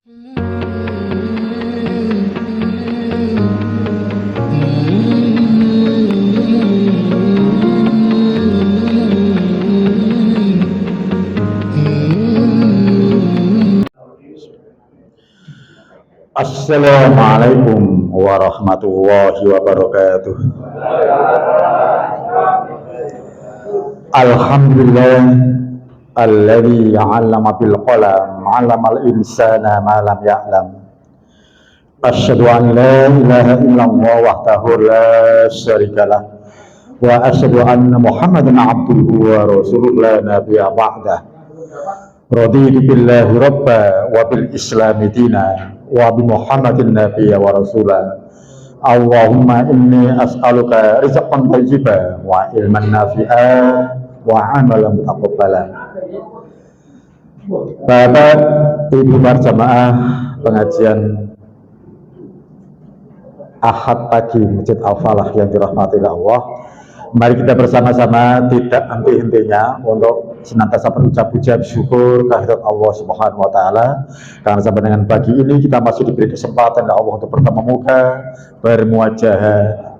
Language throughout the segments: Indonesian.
Assalamualaikum warahmatullahi wabarakatuh. Alhamdulillah alladzi 'allama bil qalam 'allamal insana ma lam ya'lam. Asyhadu an la ilaha illallah wahdahu la syarikalah wa asyhadu anna Muhammadan 'abduhu wa rasuluhu la nabiyya ba'dah. Raditu billahi rabba wa bil islami dina wa bi Muhammadin nabiyya wa rasula. Allahumma inni as'aluka rizqan thayyiban wa ilman nafi'a wa amalan mutaqabbala. Bapak Ibu berjamaah pengajian Ahad pagi Masjid Al-Falah yang dirahmati Allah. Mari kita bersama-sama tidak henti-hentinya untuk senantiasa berucap puja syukur kehadirat Allah Subhanahu wa taala, karena sampai dengan pagi ini kita masih diberi kesempatan oleh Allah untuk bertemu muka bermuajah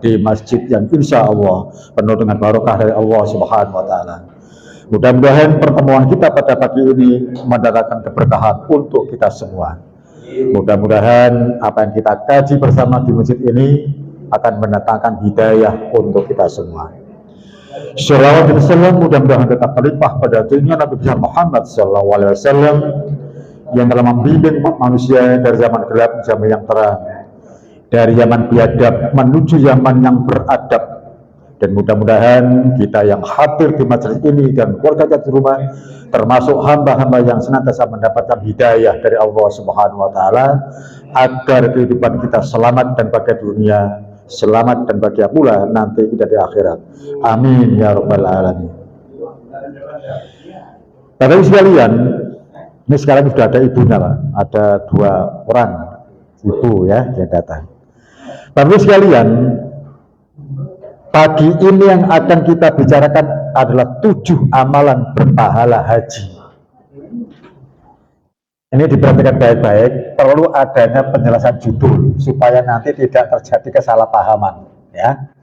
di masjid yang insya Allah penuh dengan barokah dari Allah Subhanahu wa taala. Mudah-mudahan pertemuan kita pada pagi ini mendatangkan keberkahan untuk kita semua. Mudah-mudahan apa yang kita kaji bersama di masjid ini akan mendatangkan hidayah untuk kita semua. Shalawat dan salam mudah-mudahan tetap berlimpah pada dunia Nabi besar Muhammad SAW yang telah membimbing manusia dari zaman gelap ke zaman yang terang, dari zaman biadab menuju zaman yang beradab. Dan mudah-mudahan kita yang hadir di majelis ini dan keluarga di rumah termasuk hamba-hamba yang senantiasa mendapatkan hidayah dari Allah Subhanahu wa taala, agar kehidupan kita selamat dan bahagia dunia, selamat dan bahagia pula nanti kita di akhirat. Amin ya rabbal alamin. Bapak Ibu sekalian, ini sekarang sudah ada ibunya, Pak. Ada 2 orang ibu ya yang datang. Bapak Ibu sekalian, pagi ini yang akan kita bicarakan adalah 7 amalan berpahala haji. Ini diperhatikan baik-baik, perlu adanya penjelasan judul supaya nanti tidak terjadi kesalahpahaman ya.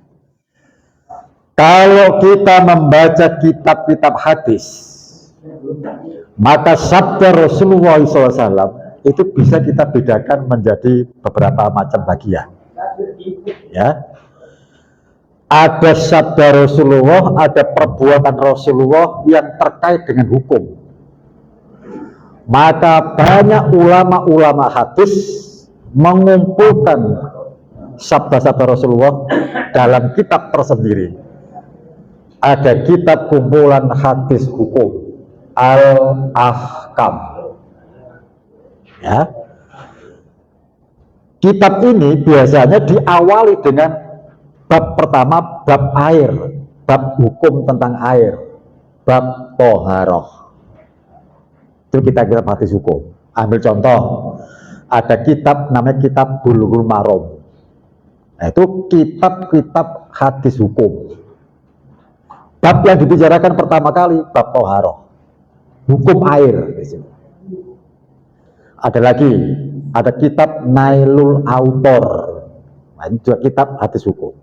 Kalau kita membaca kitab-kitab hadis, maka sabda Rasulullah SAW itu bisa kita bedakan menjadi beberapa macam bagian ya. Ada sabda Rasulullah, ada perbuatan Rasulullah yang terkait dengan hukum. Maka banyak ulama-ulama hadis mengumpulkan sabda-sabda Rasulullah dalam kitab tersendiri. Ada kitab kumpulan hadis hukum, Al-Ahkam. Ya. Kitab ini biasanya diawali dengan bab pertama, bab air, bab hukum tentang air, bab toharoh. Itu kita kitab hadis hukum. Ambil contoh, ada kitab namanya kitab Bulughul Maram. Nah, itu kitab-kitab hadis hukum. Bab yang dibicarakan pertama kali bab toharoh, hukum air. Ada lagi, ada kitab Nailul Autor. Nah, ini juga kitab hadis hukum.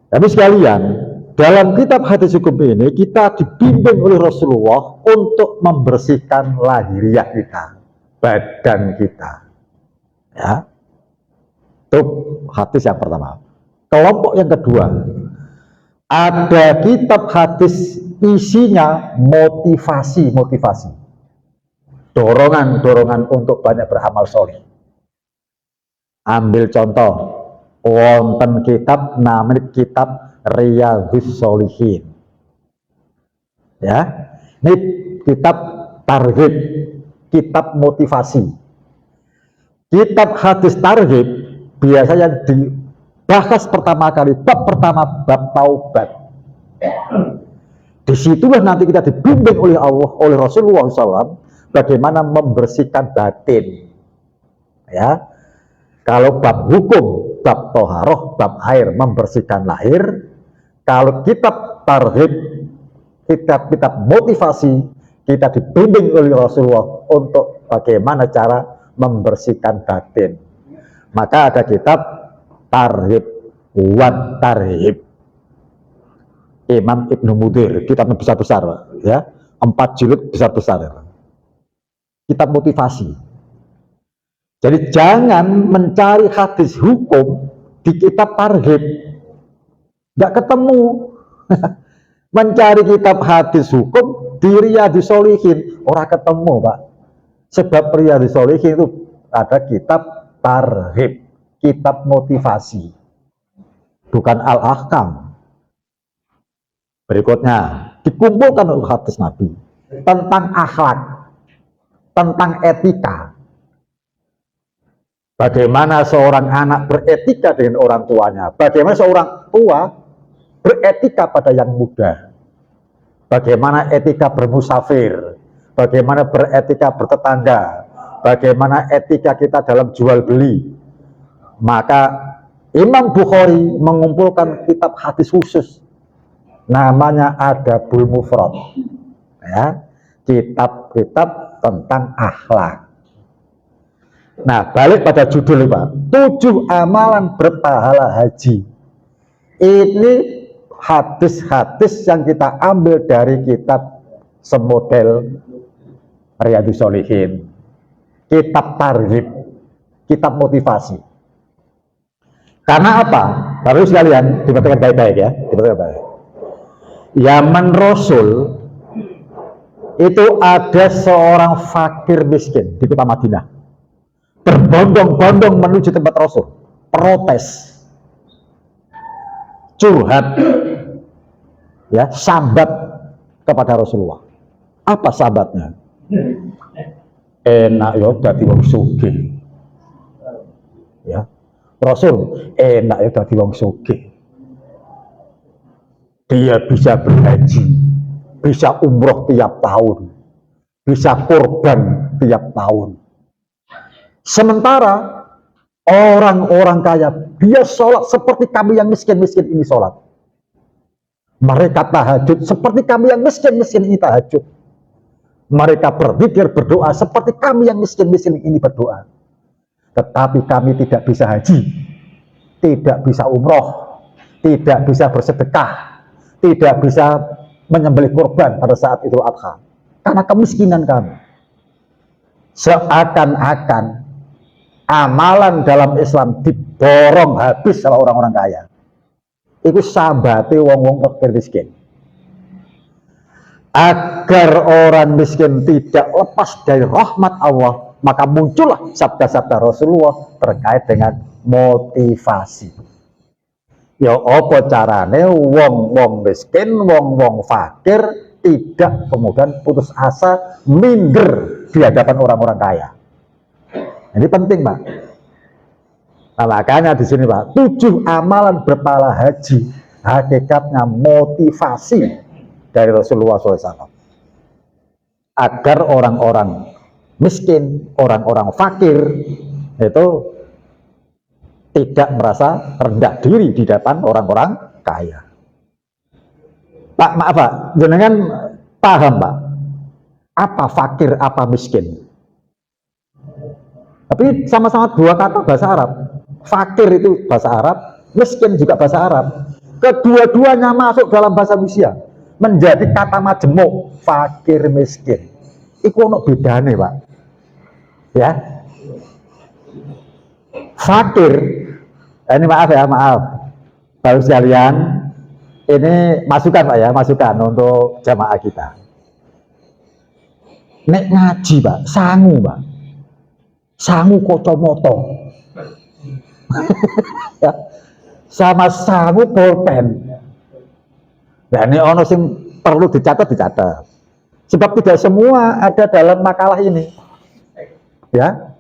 Tapi sekalian, dalam kitab hadis hukum ini kita dibimbing oleh Rasulullah untuk membersihkan lahiriah kita, badan kita. Ya. Itu hadis yang pertama. Kelompok yang kedua, ada kitab hadis isinya motivasi, dorongan untuk banyak beramal soleh. Ambil contoh, wonten kitab namanya kitab Riyadhus Shalihin. Ya, ini kitab targhib, kitab motivasi. Kitab hadis targhib biasanya dibahas pertama kali bab pertama, bab taubat. Disitulah nanti kita dibimbing oleh Allah, oleh Rasulullah SAW, bagaimana membersihkan batin. Ya, kalau bab hukum, bab toharoh, bab air, membersihkan lahir. Kalau kitab targhib, kitab-kitab motivasi, kita dibimbing oleh Rasulullah untuk bagaimana cara membersihkan batin. Maka ada kitab Tarhib wa Tarhib Imam Ibnu Mudir, kitabnya besar-besar, ya, 4 jilid besar-besar, ya. Kitab motivasi. Jadi jangan mencari hadis hukum di kitab Tarhib, nggak ketemu. Mencari kitab hadis hukum di Riyadhus Shalihin, orang ketemu, Pak. Sebab Riyadhus Shalihin itu ada kitab Tarhib, kitab motivasi, bukan Al-Ahkam. Berikutnya dikumpulkan oleh hadis Nabi tentang akhlak, tentang etika. Bagaimana seorang anak beretika dengan orang tuanya, bagaimana seorang tua beretika pada yang muda, bagaimana etika bermusafir, bagaimana beretika bertetangga, bagaimana etika kita dalam jual beli. Maka Imam Bukhari mengumpulkan kitab hadis khusus, namanya Adabul Mufrad, ya, kitab-kitab tentang akhlak. Nah, balik pada judul, Pak, 7 amalan berpahala haji. Ini hadis-hadis yang kita ambil dari kitab semodel Riyadhus Shalihin, kitab Tarhib, kitab motivasi. Karena apa? Baru sekalian diperhatikan baik-baik, ya, diperhatikan baik. Zaman Rasul itu ada seorang fakir miskin di kota Madinah, berbondong-bondong menuju tempat Rasul, protes, curhat, ya, sambat kepada Rasulullah. Apa sambatnya? Enak ya dadi wong sugih. Ya, Rasul, enak ya dadi wong sugih. Dia bisa berhaji, bisa umroh tiap tahun, bisa kurban tiap tahun. Sementara orang-orang kaya, dia sholat seperti kami yang miskin-miskin ini sholat. Mereka tahajud seperti kami yang miskin-miskin ini tahajud. Mereka berzikir, berdoa seperti kami yang miskin-miskin ini berdoa. Tetapi kami tidak bisa haji, tidak bisa umroh, tidak bisa bersedekah, tidak bisa menyembelih kurban pada saat Idul Adha, karena kemiskinan kami. Seakan-akan amalan dalam Islam diborong habis sama orang-orang kaya. Itu sambate wong-wong fakir miskin. Agar orang miskin tidak lepas dari rahmat Allah, maka muncullah sabda-sabda Rasulullah terkait dengan motivasi. Ya apa carane wong-wong miskin, wong-wong fakir tidak kemudian putus asa, minder di hadapan orang-orang kaya. Ini penting, Pak. Nah, makanya di sini, Pak, 7 amalan berpahala haji, hakikatnya motivasi dari Rasulullah SAW. Agar orang-orang miskin, orang-orang fakir itu tidak merasa rendah diri di depan orang-orang kaya. Pak, maaf, Pak, jenengan paham, Pak, apa fakir, apa miskin? Tapi sama-sama 2 kata bahasa Arab. Fakir itu bahasa Arab, miskin juga bahasa Arab. Kedua-duanya masuk dalam bahasa Indonesia menjadi kata majemuk, fakir miskin. Iku ono bedane, Pak. Ya. Fakir, ini maaf ya, maaf. Baru sekalian, ini masukan, Pak, ya, masukan untuk jamaah kita. Nek ngaji, Pak, sangu, Pak. Sangu kacamata. Ya, sama sangu pulpen. Nah, ini ono sing perlu dicatat. Sebab tidak semua ada dalam makalah ini. Ya.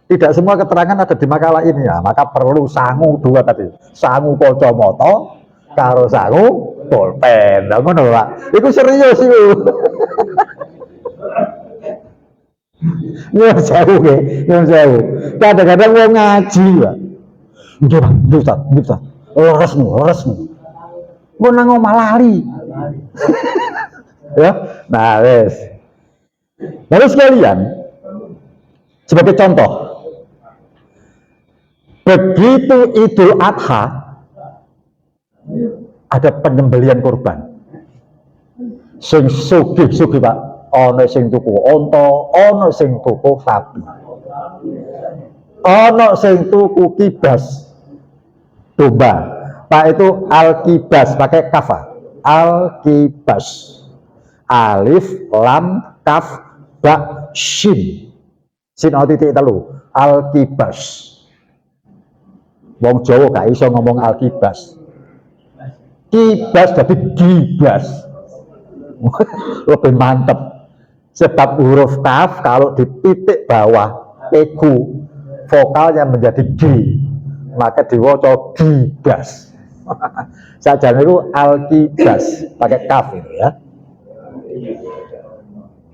Tidak semua keterangan ada di makalah ini, ya. Maka perlu sangu 2 tadi. Sangu kacamata karo sangu pulpen. Lah ngono, Pak. Iku serius iku. Nyuwun sewu nggih, nyuwun sewu. Kadang-kadang wong ngaji, Pak. Nggih, Pak, nggih Ustaz, nggih Ustaz. Resmu. Kok nang omah lali. Ya, nah wis. Lalu sekalian, sebagai contoh, begitu Idul Adha ada penyembelihan kurban. Sing sugih-sugih Pak, ana sing tuku onta, ana sing tuku sapi, ana sing tuku kibas domba. Pak itu al-kibas pakai kafa, al-kibas, alif lam kaf ba shin, sin titik telu, al-kibas. Wong Jawa gak iso ngomong al-kibas, kibas jadi gibas. Lebih mantep, sebab huruf kaf kalau di titik bawah egu vokalnya menjadi g, maka diwaca gibas. Sajane itu al-kibas pakai kaf itu ya.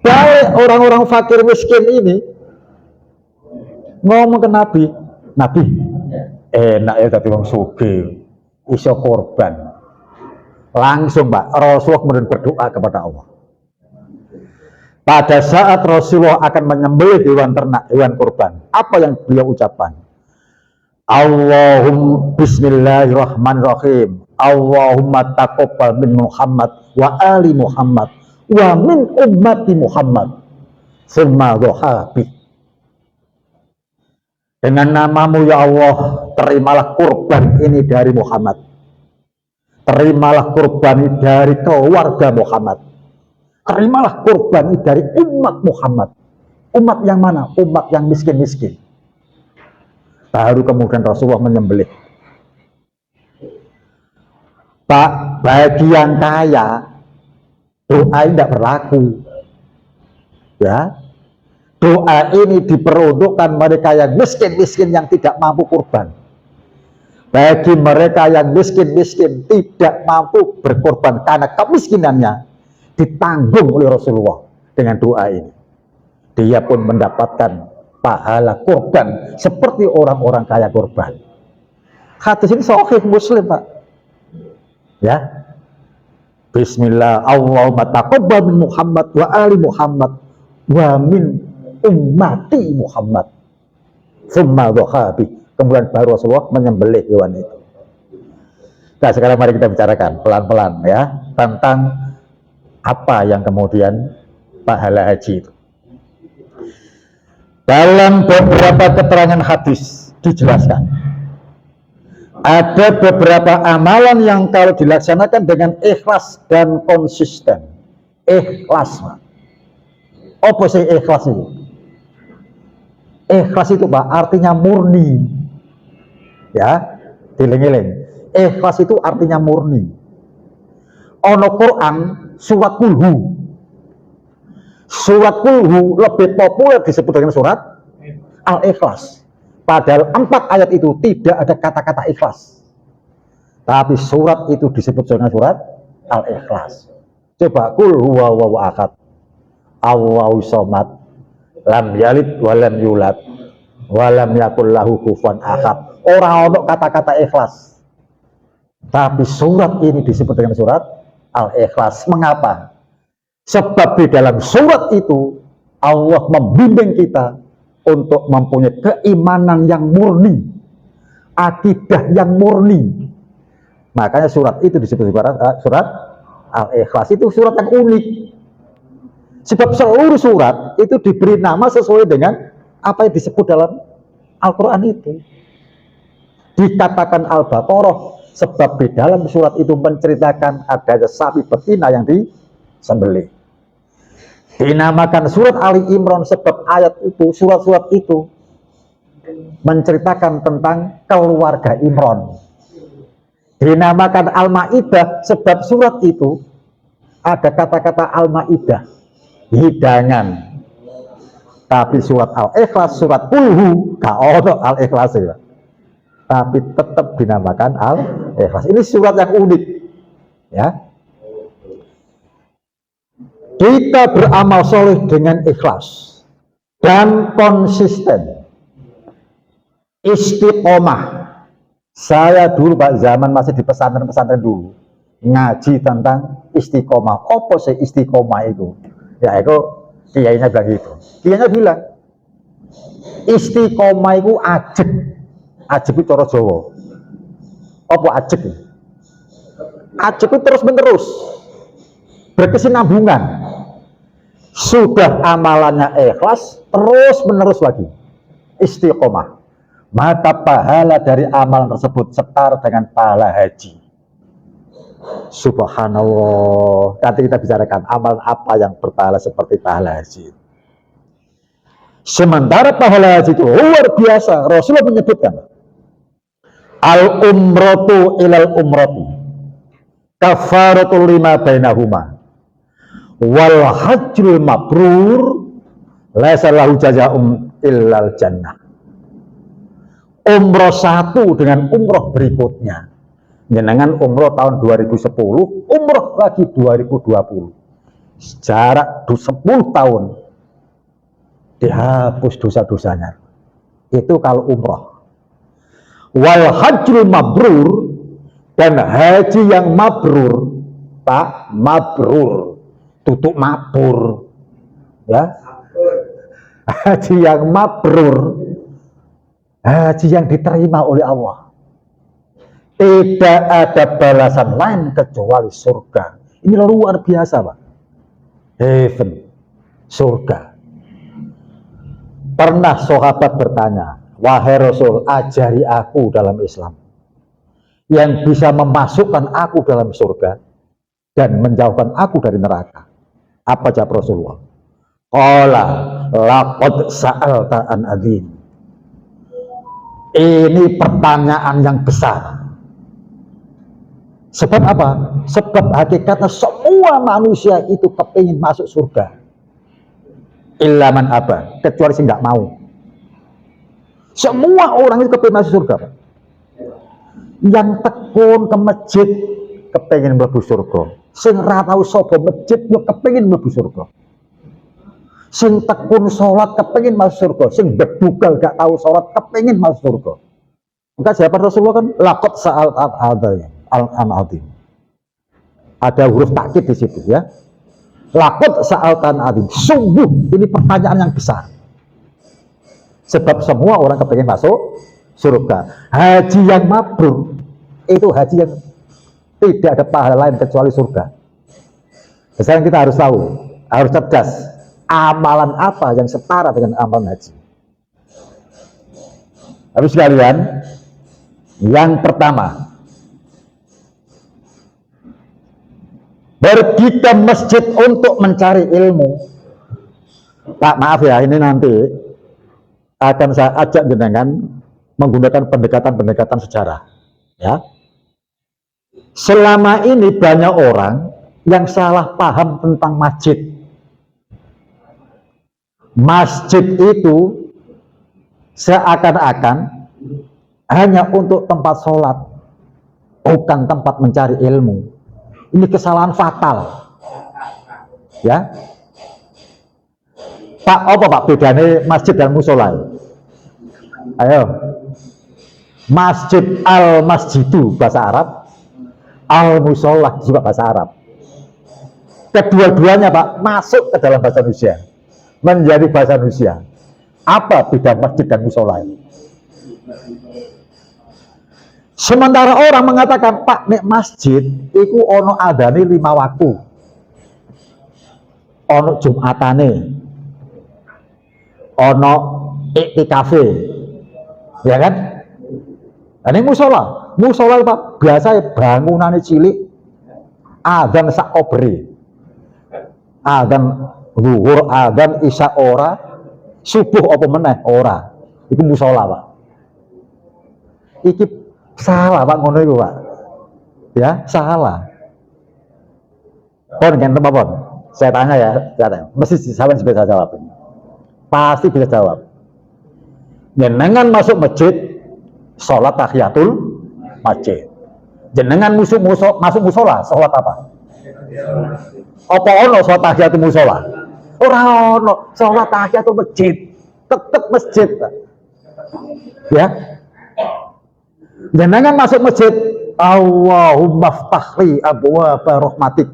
Baik orang-orang fakir miskin ini ngomong ke Nabi, Nabi enak ya tadi wong sugih iso korban. Langsung Pak, Rasulullah kemudian berdoa kepada Allah. Pada saat Rasulullah akan menyembelih hewan ternak, hewan kurban, apa yang beliau ucapkan? Allahumma bismillahirrahmanirrahim. Allahumma taqabbal min Muhammad wa ali Muhammad wa min ummati Muhammad. Summa dhahabi. Dengan namamu ya Allah, terimalah kurban ini dari Muhammad. Terimalah kurban ini dari keluarga Muhammad. Terimalah kurban ini dari umat Muhammad. Umat yang mana? Umat yang miskin-miskin. Baru kemudian Rasulullah menyembelih. Pak, bagi yang kaya, doa ini tidak berlaku. Ya, doa ini diperuntukkan mereka yang miskin-miskin yang tidak mampu kurban. Bagi mereka yang miskin-miskin tidak mampu berkorban karena kemiskinannya, ditanggung oleh Rasulullah dengan doa ini. Dia pun mendapatkan pahala kurban seperti orang-orang kaya kurban. Hadis ini sahih Muslim Pak. Ya. Bismillah, Allahumma taqabbal min Muhammad wa ali Muhammad wa min ummati Muhammad. Summa dhahabi. Kemudian baru Rasulullah menyembelih hewan itu. Nah sekarang mari kita bicarakan pelan-pelan ya tentang apa yang kemudian pahala haji itu. Dalam beberapa keterangan hadis dijelaskan ada beberapa amalan yang kalau dilaksanakan dengan ikhlas dan konsisten. Ikhlas, Pak. Apa sih ikhlas itu? Ikhlas itu Pak artinya murni. Ya, dieling-eling. Ikhlas itu artinya murni. Ono Quran surat Kulhu. Surat Kulhu lebih populer disebut dengan surat Al-Ikhlas. Padahal 4 ayat itu tidak ada kata-kata ikhlas. Tapi surat itu disebut dengan surat Al-Ikhlas. Coba Qul huwallahu ahad. Allahu somad. Lam yalid walam yulad. Walam yakul lahu kufuwan ahad. Orang untuk kata-kata ikhlas. Tapi surat ini disebut dengan surat Al-Ikhlas. Mengapa? Sebab di dalam surat itu Allah membimbing kita untuk mempunyai keimanan yang murni, akidah yang murni. Makanya surat itu disebut surat Al-Ikhlas. Itu surat yang unik. Sebab seluruh surat itu diberi nama sesuai dengan apa yang disebut dalam Al-Quran itu. Dikatakan Al-Baqarah sebab di dalam surat itu menceritakan adanya sapi betina yang disembelih. Dinamakan surat Ali Imran sebab ayat itu, surat-surat itu menceritakan tentang keluarga Imran. Dinamakan Al-Maidah sebab surat itu ada kata-kata Al-Maidah, hidangan. Tapi surat Al-Ikhlas, surat Kulhu, gak ono Al-Ikhlas ya. Tapi tetap dinamakan Al-Ikhlas. Ini surat yang unik, ya. Kita beramal soleh dengan ikhlas dan konsisten, istiqomah. Saya dulu Pak zaman masih di pesantren-pesantren dulu ngaji tentang istiqomah. Apa sih istiqomah itu? Ya itu Kiainya bilang gitu. Kiainya bilang istiqomah itu ajeg. Ajeg itu cara Jawa. Apa ajeg? Ajeg itu terus menerus, berkesinambungan. Sudah amalannya ikhlas, terus menerus lagi. Istiqomah. Maka pahala dari amalan tersebut setara dengan pahala haji. Subhanallah. Nanti kita bicarakan amalan apa yang berpahala seperti pahala haji. Sementara pahala haji itu luar biasa. Rasulullah menyebutkan al-umratu ilal umrati kafaratul lima bainahuma wal hajjul mabrur laisa lahu jazaa'un illal jannah. Umroh satu dengan umroh berikutnya. Jenengan umroh tahun 2010, umroh lagi 2020. Jarak 10 tahun dihapus dosa-dosanya. Itu kalau umroh. Wal hajjul mabrur, dan haji yang mabrur, Pak, mabrur, tutup mabur, ya. Haji yang mabrur, haji yang diterima oleh Allah. Tidak ada balasan lain kecuali surga. Ini luar biasa, Pak. Heaven, surga. Pernah sahabat bertanya, wahai Rasul, ajari aku dalam Islam yang bisa memasukkan aku dalam surga dan menjauhkan aku dari neraka. Apa jawab Rasulullah? Qala laqad sa'alta an adzim. Ini pertanyaan yang besar. Sebab apa? Sebab hakikatnya semua manusia itu kepingin masuk surga. Illa man aba, kecuali sih nggak mau. Semua orang itu kepingin masuk surga, Pak. Yang tekun ke masjid kepingin mlebu surga. Sing ra tau sapa masjid yo kepingin mlebu surga. Sing tekun sholat kepingin masuk surga. Sing bebugal gak tahu sholat kepingin masuk surga. Maka jawaban Rasulullah kan laqad sa'al al-azim. Ada huruf takkid di situ ya. Laqad sa'al al-azim. Sungguh ini pertanyaan yang besar. Sebab semua orang kepingin masuk surga. Haji yang mabrur itu haji yang tidak ada pahala lain kecuali surga. Sekarang kita harus tahu, harus cerdas. Amalan apa yang setara dengan amalan haji? Habis sekalian, yang pertama, pergi ke masjid untuk mencari ilmu. Pak, maaf ya, ini nanti akan saya ajak jenengan menggunakan pendekatan-pendekatan sejarah. Ya, selama ini banyak orang yang salah paham tentang masjid. Masjid itu seakan-akan hanya untuk tempat sholat, bukan tempat mencari ilmu. Ini kesalahan fatal. Ya, Pak, apa Pak bedanya masjid dan musola? Ayo, masjid al-masjidu bahasa Arab, al-musola juga bahasa Arab. Kedua-duanya Pak masuk ke dalam bahasa Indonesia, menjadi bahasa Indonesia. Apa beda masjid dan musola? Sementara orang mengatakan, Pak, nek masjid itu ono adane 5 waktu, ono Jumatane, ono iktikafe, ya kan? Ini musola Pak biasa bangunannya cilik, adzan sak obri, adzan zuhur, adzan isya ora, subuh apa meneh ora. Itu musola Pak. Iki salah Pak ngono iku Pak. Ya, salah. Pon kan apa? Saya tanya ya, mesti sampean bisa jawab. Pasti bisa jawab. Jenengan masuk masjid, sholat tahiyatul masjid. Jenengan masuk musola, sholat apa? Apa ono sholat tahiyatul musola? Ora ono, sholat tahiyatul masjid, tetap masjid. Ya. Jenengan masuk masjid, Allahumma ftahli abwaaba rahmatik.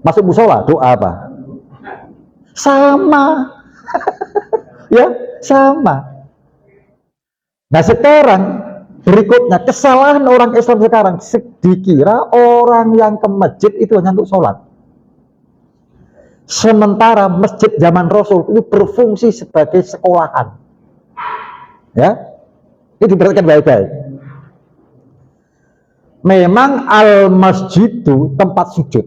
Masuk musola, doa apa? Sama. Ya, sama. Nah sekarang berikutnya kesalahan orang Islam sekarang, dikira orang yang ke masjid itu hanya untuk sholat. Sementara masjid zaman Rasul itu berfungsi sebagai sekolahan. Ya, ini diperhatikan baik-baik. Memang al-masjid itu tempat sujud,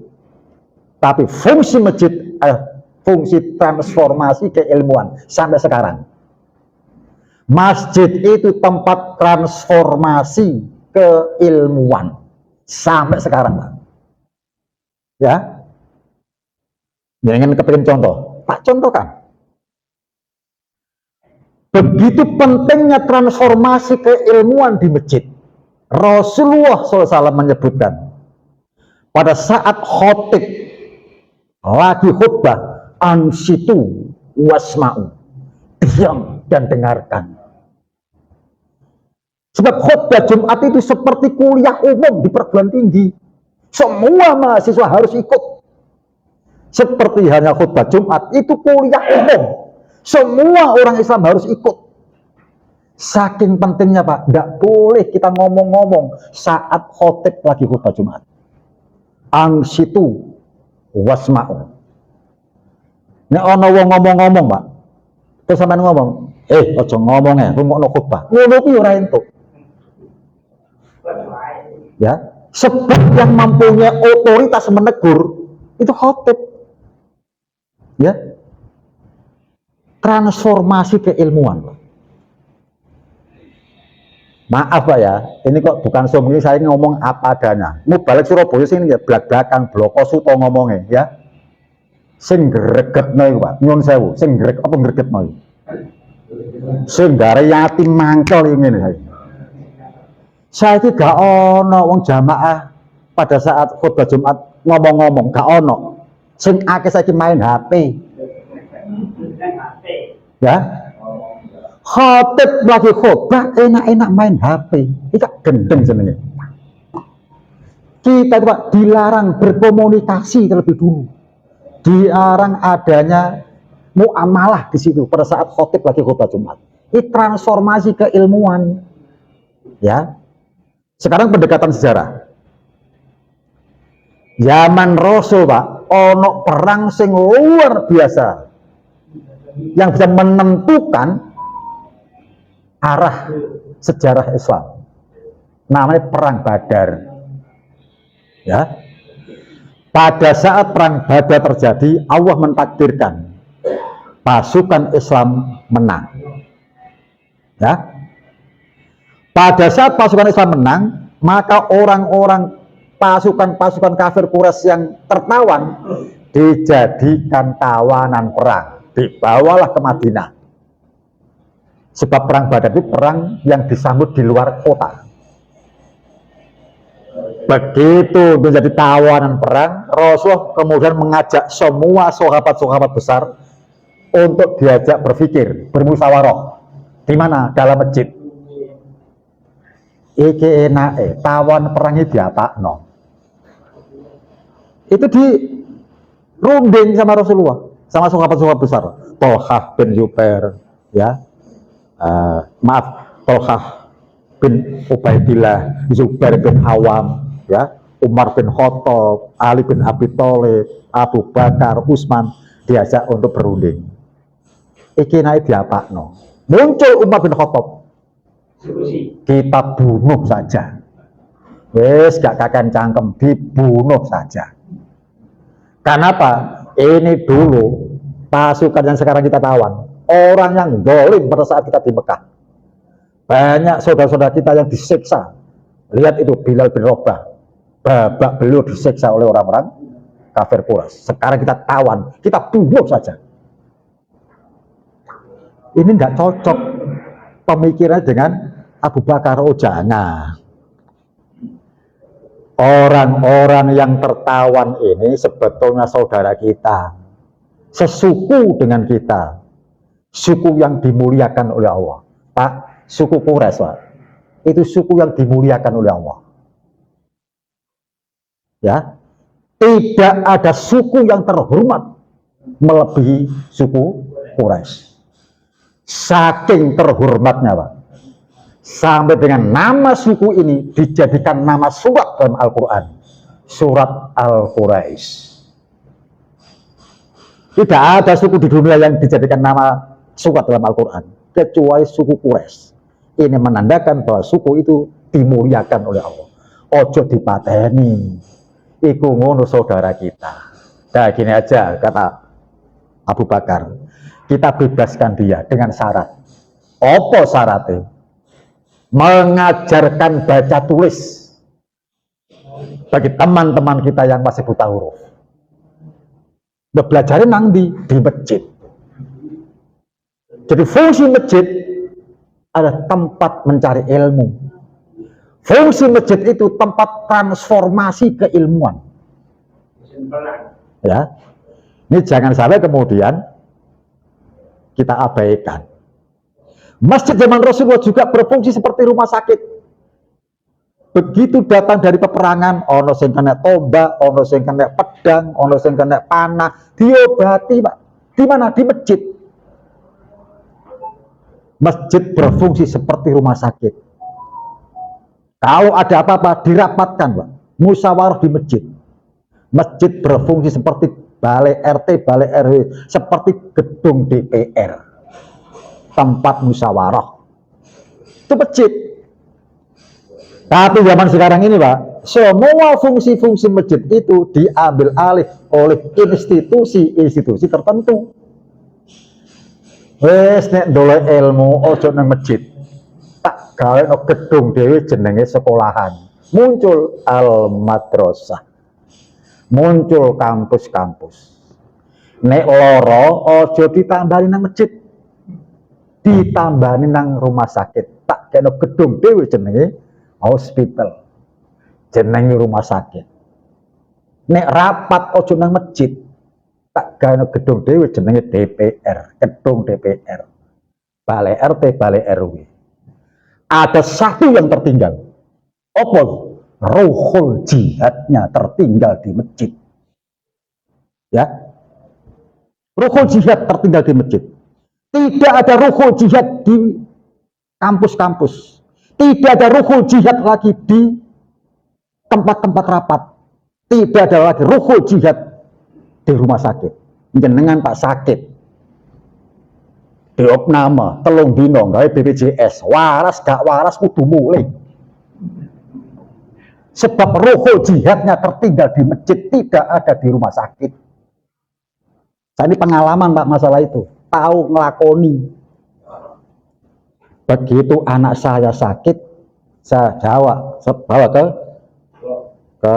tapi fungsi masjid fungsi transformasi keilmuan sampai sekarang. Masjid itu tempat transformasi keilmuan sampai sekarang, Pak. Ya, jangan kepingin contoh, tak contohkan. Begitu pentingnya transformasi keilmuan di masjid. Rasulullah SAW menyebutkan pada saat khotib lagi khutbah, ansitu wasma'u, diam dan dengarkan. Sebab khutbah Jumat itu seperti kuliah umum di perguruan tinggi. Semua mahasiswa harus ikut. Seperti hanya khutbah Jumat itu kuliah umum. Semua orang Islam harus ikut. Saking pentingnya, Pak, tidak boleh kita ngomong-ngomong saat khotib lagi khutbah Jumat. Angsitu wasma'u. Nek ana wong ngomong-ngomong, Pak. Terus sampean ngomong, aja ngomong ya, rungokno khutbah. Ngono kuwi ora entuk. Ya, sebab yang mempunyai otoritas menegur itu khotib. Ya. Transformasi keilmuan, Pak. Maaf Pak ya, ini kok bukan sombong, saya ngomong apa adanya. Mau balik Surabaya sini ya, belak-belakan bloko suto ngomongnya ya. Sing gregetno iku Pak, nyun sewu, sing apa gregetno iki. Sing gare yatim mangkel ngene saya. Saiki gak ono wong jamaah pada saat khutbah Jumat ngomong-ngomong, gak ono. Sing akeh saiki main HP. Ya. Khotib lagi khutbah enak-enak main HP, itu gendeng sebenarnya. Kita itu Pak dilarang berkomunikasi terlebih dulu, dilarang adanya muamalah di situ pada saat khotib lagi khutbah Jumat. Ini transformasi keilmuan, ya. Sekarang pendekatan sejarah. Zaman Rasul Pak, ono perang sing luar biasa yang bisa menentukan arah sejarah Islam, namanya perang Badar. Ya, pada saat perang Badar terjadi, Allah mentakdirkan pasukan Islam menang. Ya, pada saat pasukan Islam menang, maka orang-orang pasukan-pasukan kafir Quraisy yang tertawan dijadikan tawanan perang, dibawalah ke Madinah. Sebab perang Badar itu perang yang disambut di luar kota. Begitu menjadi tawanan perang, Rasulullah kemudian mengajak semua sahabat-sahabat besar untuk diajak berpikir, bermusyawarah. Di mana? Dalam masjid. Iki enake, tawan perang iki diapakno. Itu di runding sama Rasulullah, sama sahabat-sahabat besar. Tolhah bin Zubair, ya. Tolhah bin Ubaidillah, Zubair bin Awam, ya, Umar bin Khattab, Ali bin Abi Thalib, Abu Bakar, Utsman diajak untuk berunding. Iki naik diapakno. Muncul Umar bin Khattab. Kita bunuh saja. Wes gak kakan cangkem, dibunuh saja. Kenapa? Ini dulu pasukan yang sekarang kita tawan, orang yang zalim pada saat kita di Mekah. Banyak saudara-saudara kita yang disiksa. Lihat itu Bilal bin Rabah, babak belur disiksa oleh orang-orang kafir Quraisy. Sekarang kita tawan, kita bunuh saja. Ini nggak cocok pemikirannya dengan Abu Bakar. Oh jangan. Orang-orang yang tertawan ini sebetulnya saudara kita, sesuku dengan kita, suku yang dimuliakan oleh Allah. Pak, suku Quraisy, Pak, itu suku yang dimuliakan oleh Allah. Ya, tidak ada suku yang terhormat melebihi suku Quraisy. Saking terhormatnya, Pak. Sampai dengan nama suku ini dijadikan nama surat dalam Al-Quran. Surat Al-Quraisy. Tidak ada suku di dunia yang dijadikan nama surat dalam Al-Quran kecuali suku Quraisy. Ini menandakan bahwa suku itu dimuliakan oleh Allah. Ojo dipateni. Iku ngono saudara kita. Nah gini aja kata Abu Bakar. Kita bebaskan dia dengan syarat. Apa syaratnya? Mengajarkan baca tulis bagi teman-teman kita yang masih buta huruf. Belajarin nanti di masjid. Jadi fungsi masjid adalah tempat mencari ilmu. Fungsi masjid itu tempat transformasi keilmuan. Ya, ini jangan sampai kemudian kita abaikan. Masjid zaman Rasulullah juga berfungsi seperti rumah sakit. Begitu datang dari peperangan, ono sing kena tombak, ono sing kena pedang, ono sing kena panah, diobati, Pak. Di mana? Di masjid. Masjid berfungsi seperti rumah sakit. Kalau ada apa-apa dirapatkan, Pak. Musyawarah di masjid. Masjid berfungsi seperti balai RT, balai RW, seperti gedung DPR. Tempat musyawarah. Itu masjid. Tapi zaman sekarang ini, Pak, semua fungsi-fungsi masjid itu diambil alih oleh institusi-institusi tertentu. Wes nek ndolek ilmu ojo nang masjid. Tak gawe no gedung dhewe jenenge sekolahan. Muncul al-madrasah. Muncul kampus-kampus. Nek loro ojo ditambahin nang masjid. Ditambahin nang rumah sakit. Tak gawe no gedung dhewe jenenge hospital. Jenenge rumah sakit. Nek rapat ojo nang masjid. Tak gawe gedung dhewe jenenge DPR, gedung DPR. Balai RT, balai RW. Ada satu yang tertinggal. Apa? Ruhul jihadnya tertinggal di masjid. Ya. Ruhul jihad tertinggal di masjid. Tidak ada ruhul jihad di kampus-kampus. Tidak ada ruhul jihad lagi di tempat-tempat rapat. Tidak ada lagi ruhul jihad di rumah sakit. Jenengan Pak sakit di opname telung dino gawe BPJS waras gak waras kudu mulai. Sebab ruhul jihadnya tertinggal di masjid, tidak ada di rumah sakit. Saya ini pengalaman Pak masalah itu, tahu ngelakoni. Begitu anak saya sakit, saya bawa ke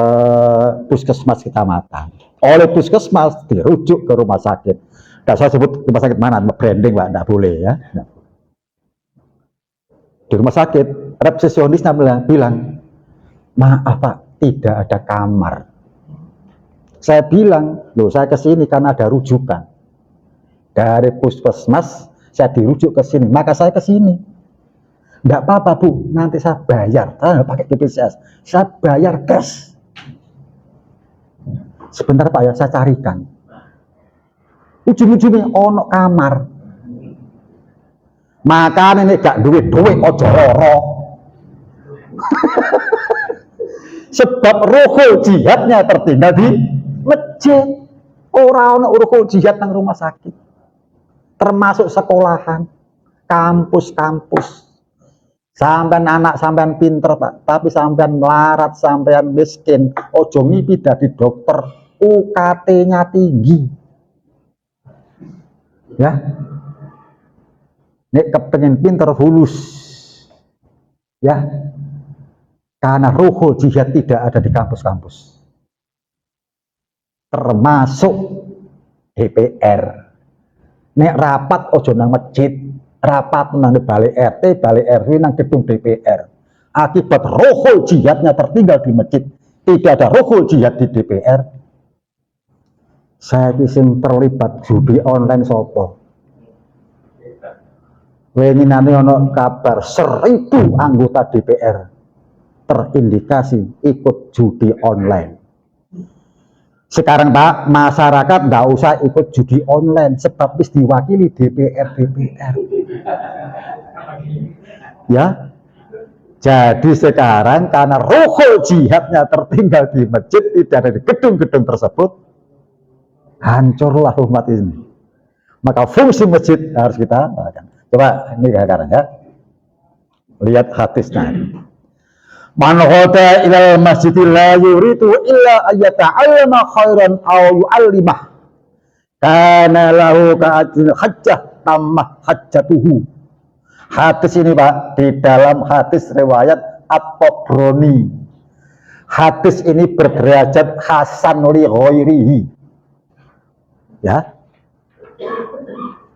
puskesmas kecamatan. Oleh puskesmas dirujuk ke rumah sakit. Nah, saya sebut rumah sakit mana? Branding, Pak, enggak boleh ya. Di rumah sakit, resepsionisnya bilang, maaf Pak, tidak ada kamar. Saya bilang, loh saya ke sini karena ada rujukan. Dari puskesmas, saya dirujuk ke sini, maka saya ke sini. Enggak apa-apa Bu, nanti saya bayar. Saya nggak pakai BPJS, saya bayar cash. Sebentar Pak ya, saya carikan. Ujung-ujungnya ono kamar. Maka ini gak duit ojo loro. Sebab ruhul jihadnya tertinggal di masjid. Orang ono ruhul jihad nang rumah sakit. Termasuk sekolahan, kampus-kampus. Sampean anak sampean pinter Pak, tapi sampean melarat, sampean miskin, ojo mimpi dadi dokter. UKT-nya tinggi. Ya. Nek kepengen pinter fulus. Ya. Karena ruhul jihad tidak ada di kampus-kampus. Termasuk DPR. Nek rapat ojo nang masjid, rapat nang balai RT, balai RW nang gedung DPR. Akibat ruhul jihadnya tertinggal di masjid, tidak ada ruhul jihad di DPR. Saya kisah terlibat judi online sopo. Wengi nanti ono kabar 1000 anggota DPR terindikasi ikut judi online. Sekarang Pak, masyarakat nggak usah ikut judi online sebab bis diwakili DPR. Ya, jadi sekarang karena ruhul jihadnya tertinggal di masjid, tidak ada di gedung-gedung tersebut, hancurlah umat ini. Maka fungsi masjid harus kita coba ini sekarang ya. Lihat hadisnya. Man ghada ilal masjidil la yuridu illa ayyata'allama khairan aw yu'allimah kana lahu ka'ajril hajjah tammah hajjatuhu. Hadis ini Pak, di dalam hadis riwayat At-Tabrani. Hadis ini berderajat hasan li ghairihi. Ya.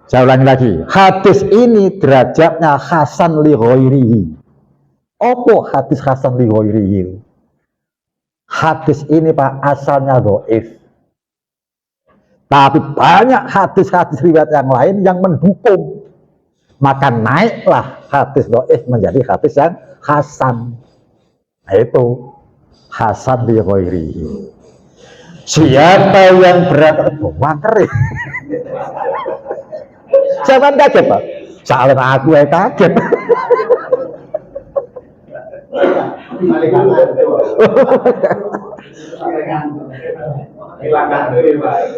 Saya ulangi lagi. Hadis ini derajatnya hasan li ghairihi. Apa hadis hasan li ghairihi? Hadis ini Pak asalnya dhaif. Tapi banyak hadis-hadis riwayat yang lain yang mendukung. Maka naiklah hadis dhaif menjadi hadis yang hasan. Nah, itu hasan li ghairihi. Siapa yang berangkat wangker ya? Saya kaget Pak. Soalnya aku yang kaget.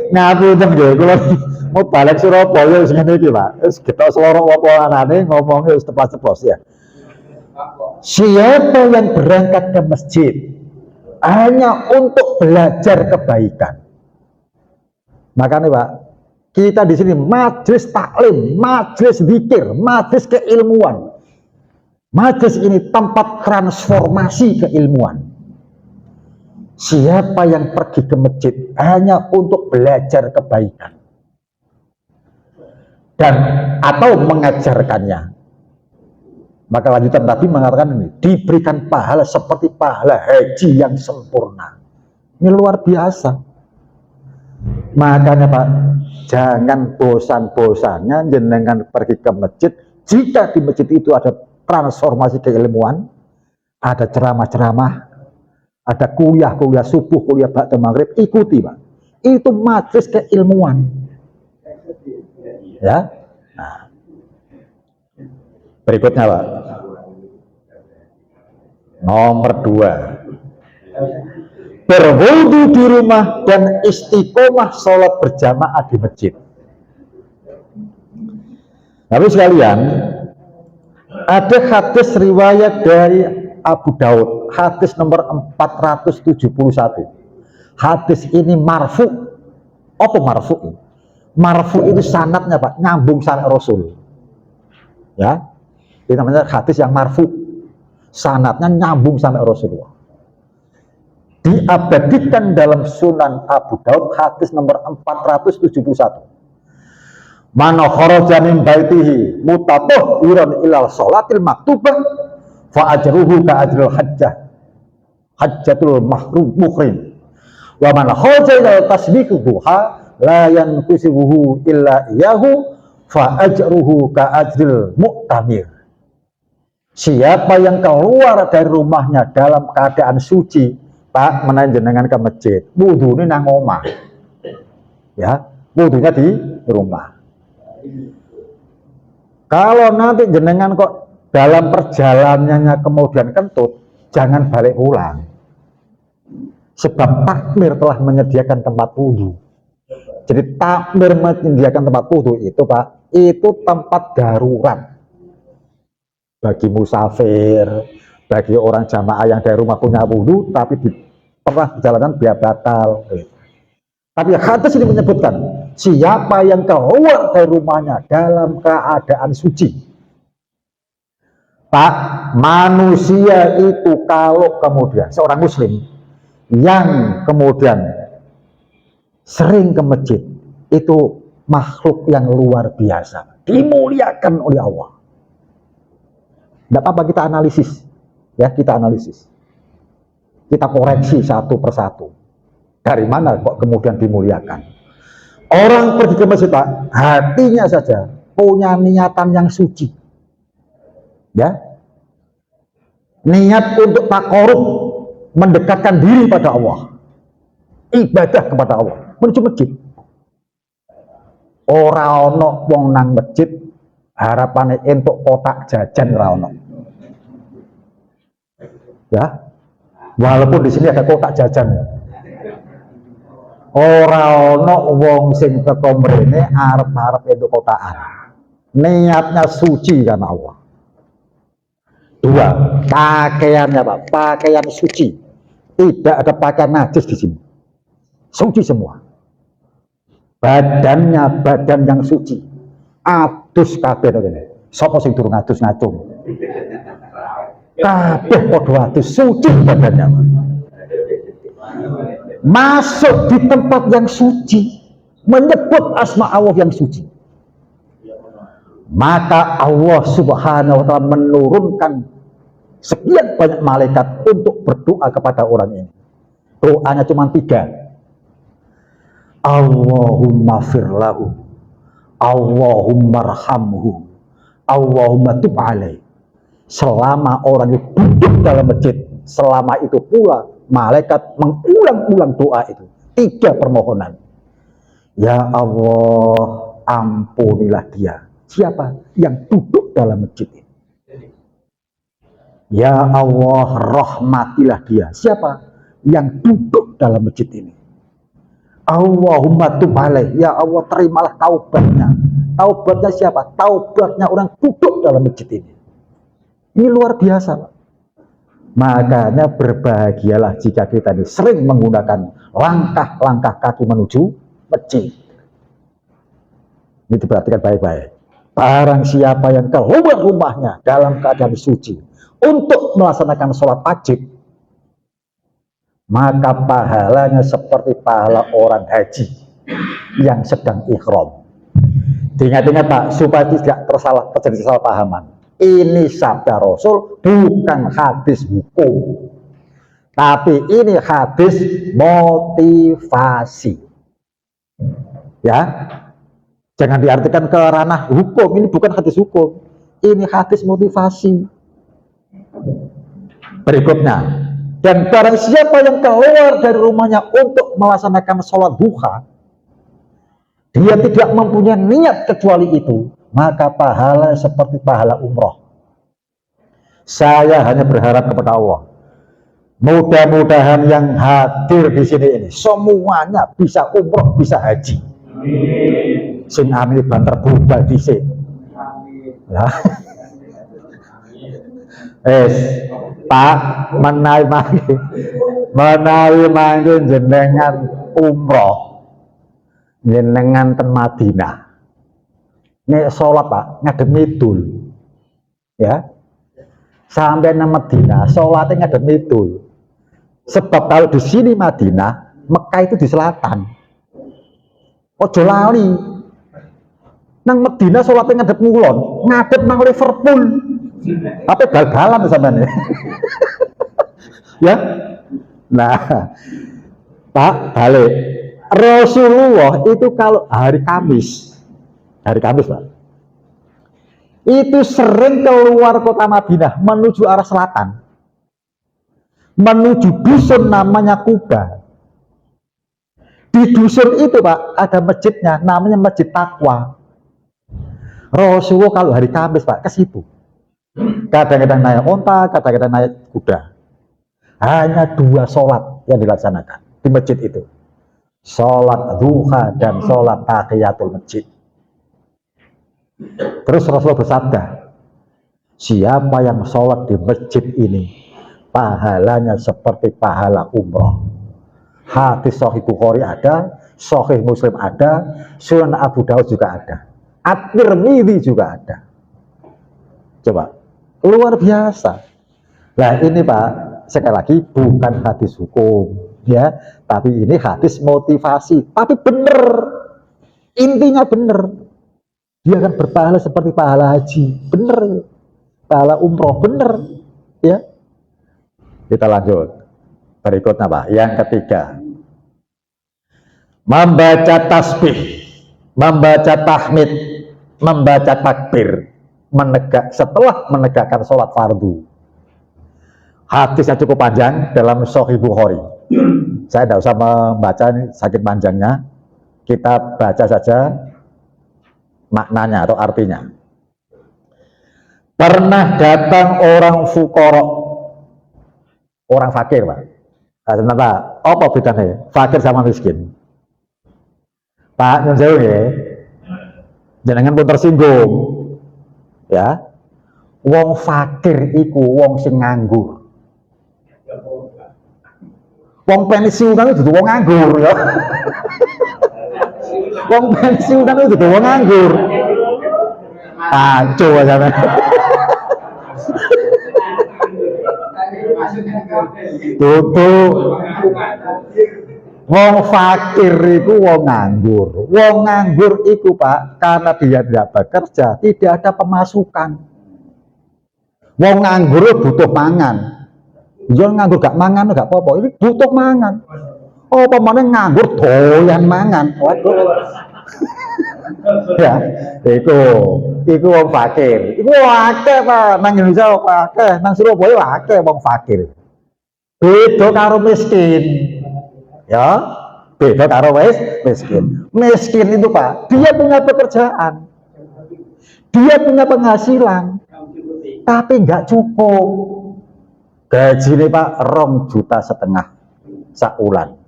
Ngapunten nggih, kula mau balik Surabaya wis ngene iki, Pak. Wis kita selorok apa anane ngomongnya wis tepas-tepos ya. Siapa yang berangkat ke masjid hanya untuk belajar kebaikan. Makanya Pak, kita di sini majelis taklim, majelis zikir, majelis keilmuan. Majelis ini tempat transformasi keilmuan. Siapa yang pergi ke masjid hanya untuk belajar kebaikan dan atau mengajarkannya, maka lanjutan Nabi mengatakan ini, diberikan pahala seperti pahala haji yang sempurna. Ini luar biasa. Makanya Pak, jangan bosan-bosannya jenengan pergi ke masjid. Jika di masjid itu ada transformasi keilmuan, ada ceramah-ceramah, ada kuliah-kuliah subuh, kuliah ba'da maghrib, ikuti Pak. Itu majelis keilmuan. Ya. Nah. Berikutnya Pak. Nomor 2. Berwudu di rumah dan istiqomah sholat berjamaah di masjid. Tapi sekalian, ada hadis riwayat dari Abu Daud, hadis nomor 471. Hadis ini marfu. Apa marfu? Marfu itu sanadnya Pak, nyambung sampai Rasul. Ya, ini namanya hadis yang marfu. Sanadnya nyambung sampai Rasulullah. Diabadikan dalam Sunan Abu Daud hadis nomor 471. Man kharaja min baitihi mutatahhiran ilal sholatil maktubah fa ajruhu ka ajril hajjatul muhrim. Wa man kharaja ila tasbih duha la yanqusuhu illa iyahu fa ajruhu ka ajril mu'tamir. Siapa yang keluar dari rumahnya dalam keadaan suci, Pak, menanjenengan ke masjid, wudunya nang omah. Ya, wudunya di rumah. Kalau nanti jenengan kok dalam perjalanannya kemudian kentut, jangan balik pulang. Sebab takmir telah menyediakan tempat wudhu. Jadi takmir menyediakan tempat wudhu itu Pak, itu tempat darurat. Bagi musafir, bagi orang jamaah yang dari rumah punya wudhu, tapi di tengah perjalanan biar batal. Tapi hadis ini menyebutkan, siapa yang keluar dari rumahnya dalam keadaan suci. Pak, manusia itu kalau kemudian seorang muslim yang kemudian sering ke masjid, itu makhluk yang luar biasa, dimuliakan oleh Allah. Tidak apa-apa kita analisis, ya kita analisis, kita koreksi satu persatu. Dari mana kok kemudian dimuliakan? Orang pergi ke masjid Pak, hatinya saja punya niatan yang suci, ya, niat untuk takorub, mendekatkan diri pada Allah. ibadah kepada Allah, menuju masjid. Ora ono wong nang masjid harapane entuk kotak jajan ora ono. Ya, walaupun di sini ada kotak jajan. Ora ono wong sing teko mrene arep-arep entuk kotakan. Niatnya suci karena Allah. Dua, pakaiannya Pak, pakaian suci. Tidak ada pakaian najis di sini. Suci semua. Badannya badan yang suci. Adus kabeh ngene. Sapa sing durung adus ngacung? Kabeh padha adus, suci badannya. Masuk di tempat yang suci, menyebut asma Allah yang suci. Maka Allah Subhanahu wa ta'ala menurunkan sekian banyak malaikat untuk berdoa kepada orang ini. Doanya cuma 3. Allahumma firlahu, Allahumma arhamhu, Allahumma tub alaih. Selama orang itu duduk dalam masjid, selama itu pula malaikat mengulang-ulang doa itu. 3 permohonan. Ya Allah, ampunilah dia. Siapa? Yang duduk dalam masjid ini. Ya Allah, rahmatilah dia. Siapa? Yang duduk dalam masjid ini. Allahumma tub alaih. Ya Allah, terimalah taubatnya. Taubatnya siapa? Taubatnya orang duduk dalam masjid ini. Ini luar biasa, Pak. Makanya berbahagialah jika kita ini sering menggunakan langkah-langkah kaki menuju masjid. Ini diperhatikan baik-baik. Barang siapa yang keluar rumahnya dalam keadaan suci untuk melaksanakan sholat wajib, maka pahalanya seperti pahala orang haji yang sedang ikhram. Ingat-ingat Pak, supaya tidak terjadi salah pahaman. Ini sabda Rasul, bukan hadis hukum, tapi ini hadis motivasi. Ya, jangan diartikan ke ranah hukum. Ini bukan hadis hukum, ini hadis motivasi. Berikutnya, dan barang siapa yang keluar dari rumahnya untuk melaksanakan sholat duha, dia tidak mempunyai niat kecuali itu, maka pahala seperti pahala umroh. Saya hanya berharap kepada Allah, mudah-mudahan yang hadir di sini ini semuanya bisa umroh, bisa haji. Sing amin banter berubah dhisik. Ya. Pak, menawi mangke jenengan umroh, jenengan ten Madinah. Nek sholat Pak, ngadem idul. Ya. Sampai nang Madinah, sholatnya ngadem idul. Sebab kalau di sini Madinah, Mekah itu di selatan. Ojo lali. Nang Madinah sholatnya ngadep ngulon, ngadep nang Liverpool. Apa bal-balan sampean ya? Nah, Pak, balik. Rasulullah itu kalau hari Kamis Pak, itu sering keluar kota Madinah menuju arah selatan, menuju dusun namanya Kuba. Di dusun itu Pak, ada masjidnya namanya Masjid Taqwa. Rasulullah kalau hari Kamis Pak, ke situ. Kadang-kadang naik onta, kadang-kadang naik kuda. Hanya 2 sholat yang dilaksanakan di masjid itu. Sholat duha dan sholat tahiyatul masjid. Terus Rasulullah bersabda, siapa yang sholat di masjid ini, pahalanya seperti pahala umroh. Hadis Sahih Bukhari ada, Sahih Muslim ada, Sunan Abu Daud juga ada, At-Tirmidzi juga ada. Coba, luar biasa. Nah ini Pak, sekali lagi bukan hadis hukum, ya, tapi ini hadis motivasi. Tapi benar, intinya benar. Dia akan berpahala seperti pahala haji, benar. Pahala umroh, benar, ya. Kita lanjut. Berikutnya Pak, yang ketiga, membaca tasbih, membaca tahmid, membaca takbir, setelah menegakkan sholat fardu. Hadisnya cukup panjang dalam Sahih Bukhari. Saya tidak usah membaca ini sakit panjangnya, kita baca saja maknanya atau artinya. Pernah datang orang fukoro, orang fakir, Pak. Nah, sebentar, apa bedanya fakir sama miskin? Pak, nyun sewu ya, jenengan pun tersinggung, ya. Wong fakir iku wong sing nganggur. Wong pensiunan itu wong nganggur, ya. Wong pensiunan itu wong nganggur. Coba sampean. Tutup. Wong fakir itu wong nganggur. Wong nganggur itu, Pak, karena dia tidak bekerja, tidak ada pemasukan. Wong nganggur butuh mangan. Dia nganggur gak mangan gak apa-apa. Ini butuh mangan. Oh, pemane nganggur doyan mangan. Waduh. Ya, iku wong fakir. Iku akeh, Pak, nang Indonesia akeh, nang Surabaya akeh wong fakir. Beda karo miskin. Ya, beda karo miskin. Miskin itu, Pak, dia punya pekerjaan. Dia punya penghasilan. Tapi nggak cukup. Gaji ini, Pak, 2,5 juta saulan.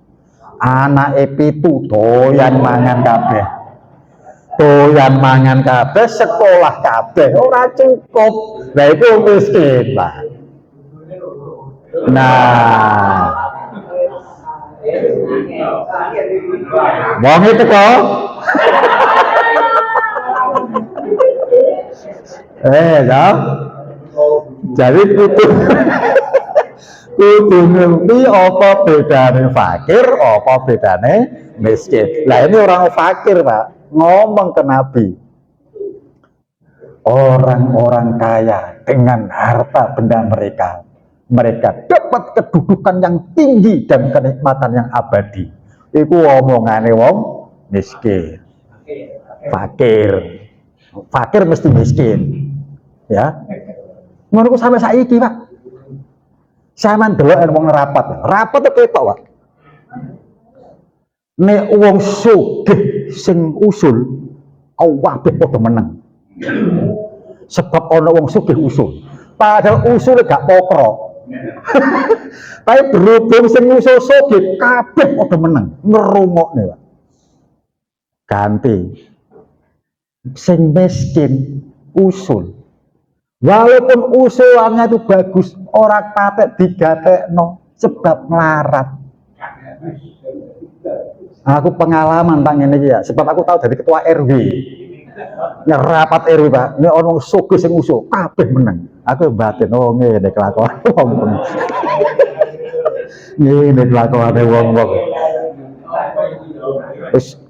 Anak pitu doyan mangan kabeh. Doyan mangan kabeh, sekolah kabeh ora cukup. Nah, itu miskin, Pak. Nah, wong itu kok. Ya. Jadi kudu ngerti apa bedane fakir, apa bedane miskin. Lah ini orang fakir, Pak, ngomong ke Nabi. Orang-orang kaya dengan harta benda mereka dapat kedudukan yang tinggi dan kenikmatan yang abadi. Iku omongane wong miskin. Fakir mesti miskin. Ya. Ngono sampai saiki, Pak. Sampeyan delok wong rapat itu ketok, Pak. Nek wong sugih sing usul, kabeh padha meneng. Sebab ana wong sugih usul. Padahal usul gak pokro. Tapi berhubung sing usul sugih kabeh padha meneng, ngrungokne, Pak. Ganti sing miskin usul. Walaupun usulannya itu bagus, orang patek digatekno sebab melarat. Aku pengalaman, Pak, ngene iki ya, sebab aku tahu dari ketua RW. Rapat RW, Pak. Ini orang sugih sing usul, kabeh meneng. Aku batin, oh ngene kelakuan wong. Ngene kelakuane wong-wong. Wis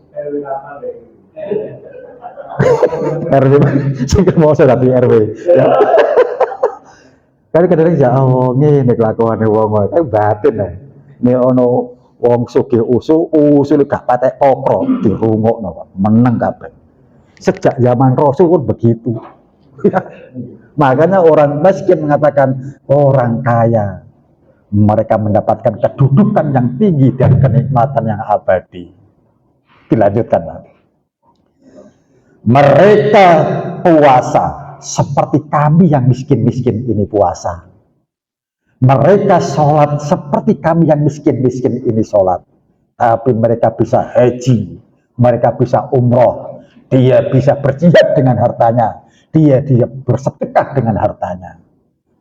RW sing mau dadi RW. Ya. Kan kadang ya oh ngene kelakuane wong. Kayak batin ae. Nek ono wong sugih usul gak patek pokro dirungokno, Pak. Meneng kabeh. Sejak zaman Rasul pun begitu. Makanya orang miskin mengatakan orang kaya mereka mendapatkan kedudukan yang tinggi dan kenikmatan yang abadi. Dilanjutkan, Pak. Mereka puasa seperti kami yang miskin-miskin ini puasa. Mereka sholat seperti kami yang miskin-miskin ini sholat. Tapi mereka bisa haji, mereka bisa umroh, dia bisa berjihad dengan hartanya, dia bersedekah dengan hartanya.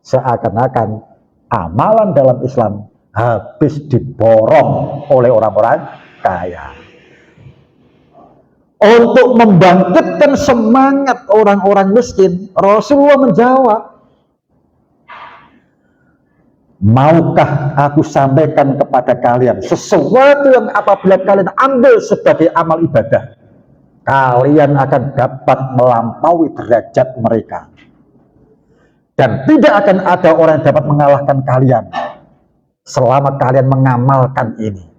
Seakan-akan amalan dalam Islam habis diborong oleh orang-orang kaya. Untuk membangkitkan semangat orang-orang miskin, Rasulullah menjawab, maukah aku sampaikan kepada kalian sesuatu yang apabila kalian ambil sebagai amal ibadah, kalian akan dapat melampaui derajat mereka. Dan tidak akan ada orang yang dapat mengalahkan kalian selama kalian mengamalkan ini.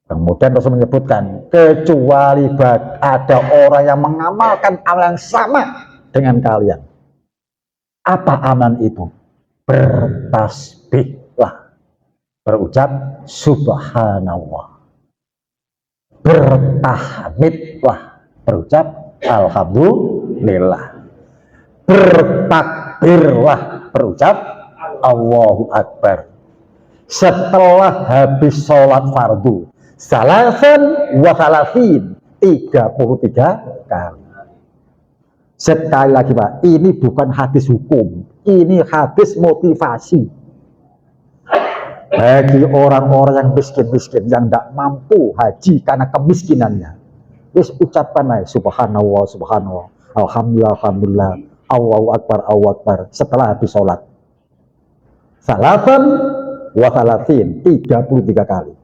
Kemudian Rasul menyebutkan, kecuali ada orang yang mengamalkan amal yang sama dengan kalian. Apa amalan itu? Bertasbihlah. berucap subhanallah. Bertahmidlah, berucap alhamdulillah. Bertakbirlah, berucap Allahu Akbar. Setelah habis sholat fardu salasan wa salasin, 33 kali. Sekali lagi Pak, ini bukan hadis hukum, ini hadis motivasi bagi orang-orang yang miskin-miskin, yang tidak mampu haji karena kemiskinannya. Wis ucapkan aja subhanallah, subhanallah, alhamdulillah, alhamdulillah, Allahu Akbar, Allahu Akbar setelah habis sholat salasan wa salasin, 33 kali.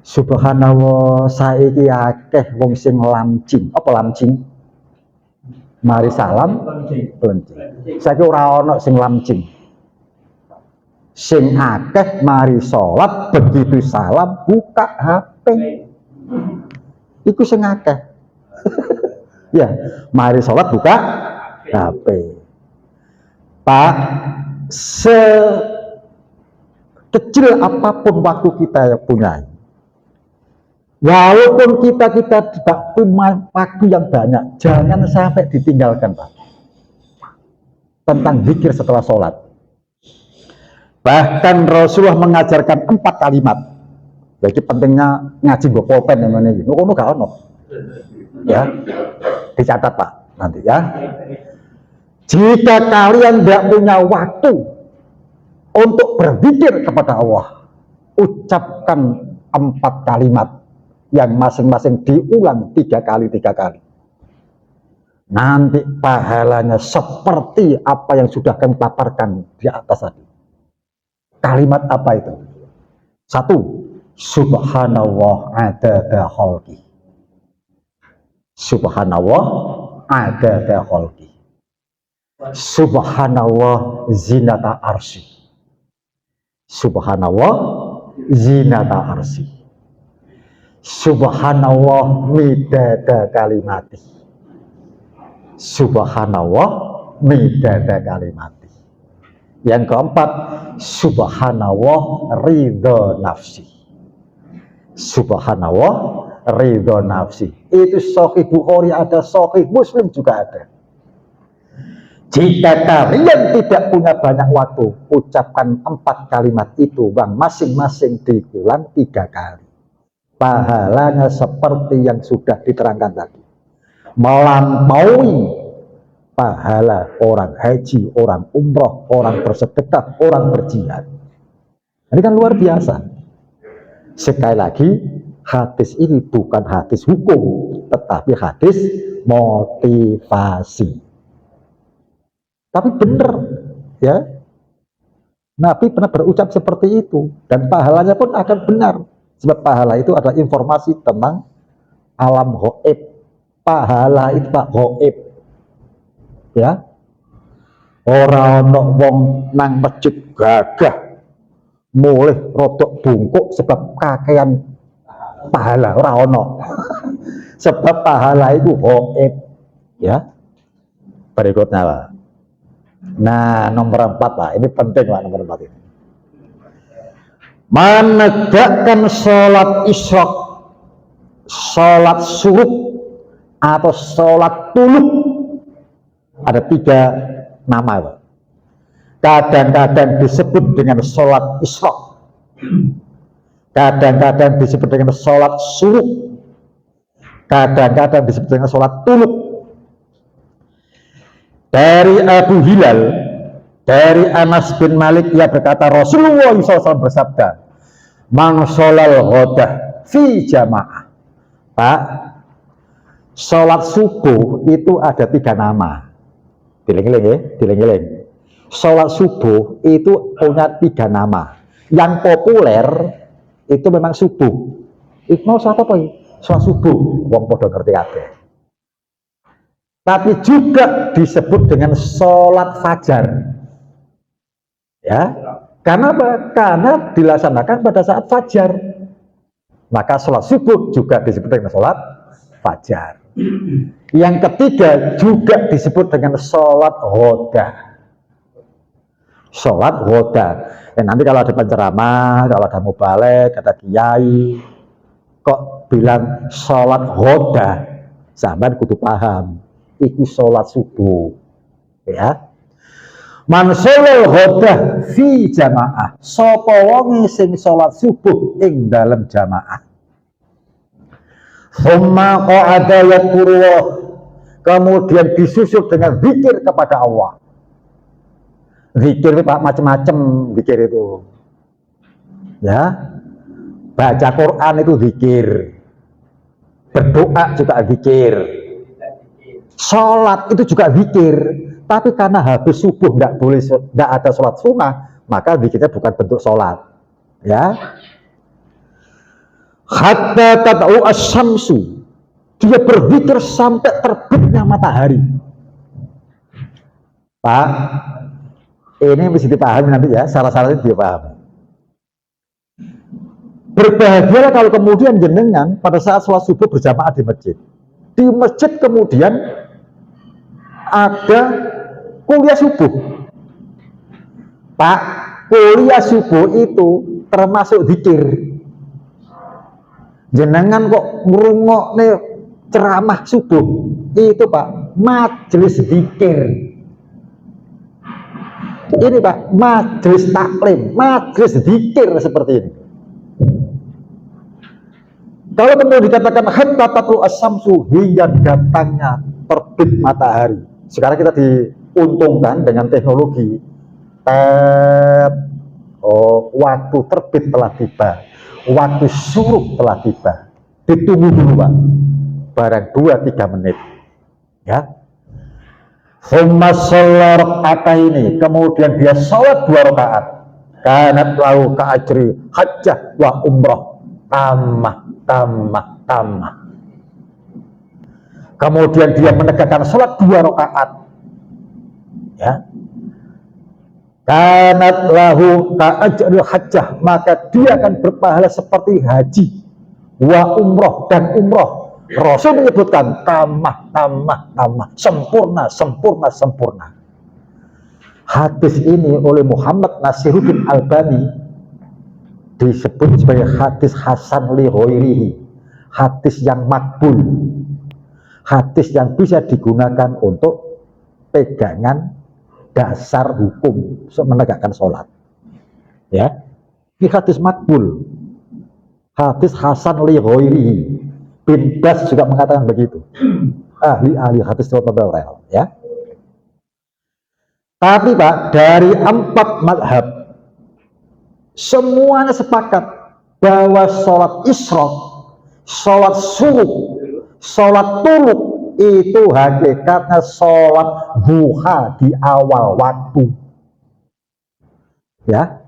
Subhanallah, saiki akeh wong sing lamcing. Apa lamcing? Mari salam pelencing. Saiki ora ana sing lamcing. Sing akeh mari salat begitu salam buka HP. Iku sing akeh. Ya, mari salat buka HP. Pak, sekecil apapun waktu kita yang punya, walaupun kita tidak punya waktu yang banyak, jangan sampai ditinggalkan Pak, tentang zikir setelah sholat. Bahkan Rasulullah mengajarkan 4 kalimat. Jadi pentingnya ngaji gue pulpen yang mana ini. Nukono gak ono. Ya, dicatat Pak nanti ya. Jika kalian tidak punya waktu untuk berzikir kepada Allah, ucapkan 4 kalimat yang masing-masing diulang 3 kali. Nanti pahalanya seperti apa yang sudah kami paparkan di atas tadi. Kalimat apa itu? 1. Subhanallah adada khalqi. Subhanallah adada khalqi. Subhanallah zinata arsy. Subhanallah zinata arsy. Subhanallah midada kalimati. Subhanallah midada kalimati. Yang keempat, subhanallah ridho nafsi. Subhanallah ridho nafsi. Itu Sahih Bukhari ada, Sahih Muslim juga ada. Jika kalian tidak punya banyak waktu, ucapkan 4 kalimat itu bang, masing-masing diulang 3 kali. Pahalanya seperti yang sudah diterangkan tadi, melampaui pahala orang haji, orang umroh, orang bersedekah, orang berjihad. Ini kan luar biasa. Sekali lagi, hadis ini bukan hadis hukum, tetapi hadis motivasi. Tapi benar, ya. Nabi pernah berucap seperti itu, dan pahalanya pun akan benar. Sebab pahala itu adalah informasi tentang alam gaib. Pahala itu Pak gaib. Ya. Orang wong nang masjid gagah mulih rodok bungkuk sebab kakean pahala, ora ono. Sebab pahala itu gaib. Ya. Berikutnya Pak. Nah, nomor 4 Pak, ini penting Pak, nomor 4 ini. Menegakkan sholat isyraq, sholat suruh, atau sholat tuluh. Ada 3 nama Pak. Kadang-kadang disebut dengan sholat isyraq, kadang-kadang disebut dengan sholat suruh, kadang-kadang disebut dengan sholat tuluh. Dari Abu Hilal, dari Anas bin Malik, ia berkata Rasulullah SAW bersabda, man sholal ghadah fi jamaah. Pak, sholat subuh itu ada 3 nama. Diling-iling ya, diling-iling. Sholat subuh itu punya 3 nama. Yang populer itu memang subuh. Itu mau sholat apa ya? Sholat subuh, wong podo ngerti kabeh. Tapi juga disebut dengan sholat fajar. Ya, karena apa? Karena dilaksanakan pada saat fajar. Maka sholat subuh juga disebut dengan sholat fajar. Yang ketiga juga disebut dengan sholat ghadah. Sholat ghadah. nanti kalau ada penceramah, kalau ada mubalek, ada kiai, kok bilang sholat ghoda, sampean kudu paham, itu sholat subuh, ya. Man sholal ghoda fi jamaah, sapa wong sing sholat subuh ing dalam jamaah. Summa qa'ada yadkurullah, kemudian disusul dengan zikir kepada Allah. Zikir itu Pak macam-macam zikir itu. Ya. Baca Quran itu zikir. Berdoa juga zikir. Sholat itu juga zikir. Tapi karena habis subuh enggak ada sholat sunnah, maka zikirnya bukan bentuk sholat. Ya. Hatta tata'u asyamsu, dia berzikir sampai terbitnya matahari. Pak, ini mesti dipahami nanti ya, salah-salahnya dia paham. Berbahagialah kalau kemudian jenengan pada saat sholat subuh berjamaah di masjid. Di masjid kemudian ada kuliah subuh. Pak, kuliah subuh itu termasuk zikir. Jenengan kok ngrungokne ceramah subuh itu Pak majelis zikir. Ini Pak majelis taklim, majelis zikir seperti ini. Kalau kemudian dikatakan hatta tatlu as-samsu, hingga datangnya terbit matahari. Sekarang kita diuntungkan dengan teknologi. Waktu terbit telah tiba. Waktu syuruk telah tiba. Ditunggu dulu Pak, barang 2-3 menit, ya. Summa sholat ini, kemudian dia sholat 2 rakaat. Kanat lahu ka'ajri hajjah wa umroh, tamah. Kemudian dia menegakkan sholat 2 rakaat, ya. Kanat lahu ka'ajril hajjah, maka dia akan berpahala seperti haji wa umroh dan umroh. Rasul menyebutkan tamah, sempurna. Hadis ini oleh Muhammad Nasiruddin Albani disebut sebagai hadis hasan li ghairihi, hadis yang makbul, hadis yang bisa digunakan untuk pegangan dasar hukum menegakkan sholat. Ya, ini hadis makbul, hadis hasan li ghairihi. Bin Bas juga mengatakan begitu. Ahli hadis total, ya. Tapi Pak, dari 4 mazhab semuanya sepakat bahwa sholat isyraq, sholat subuh, sholat tuluk itu hakikatnya sholat duha di awal waktu. Ya,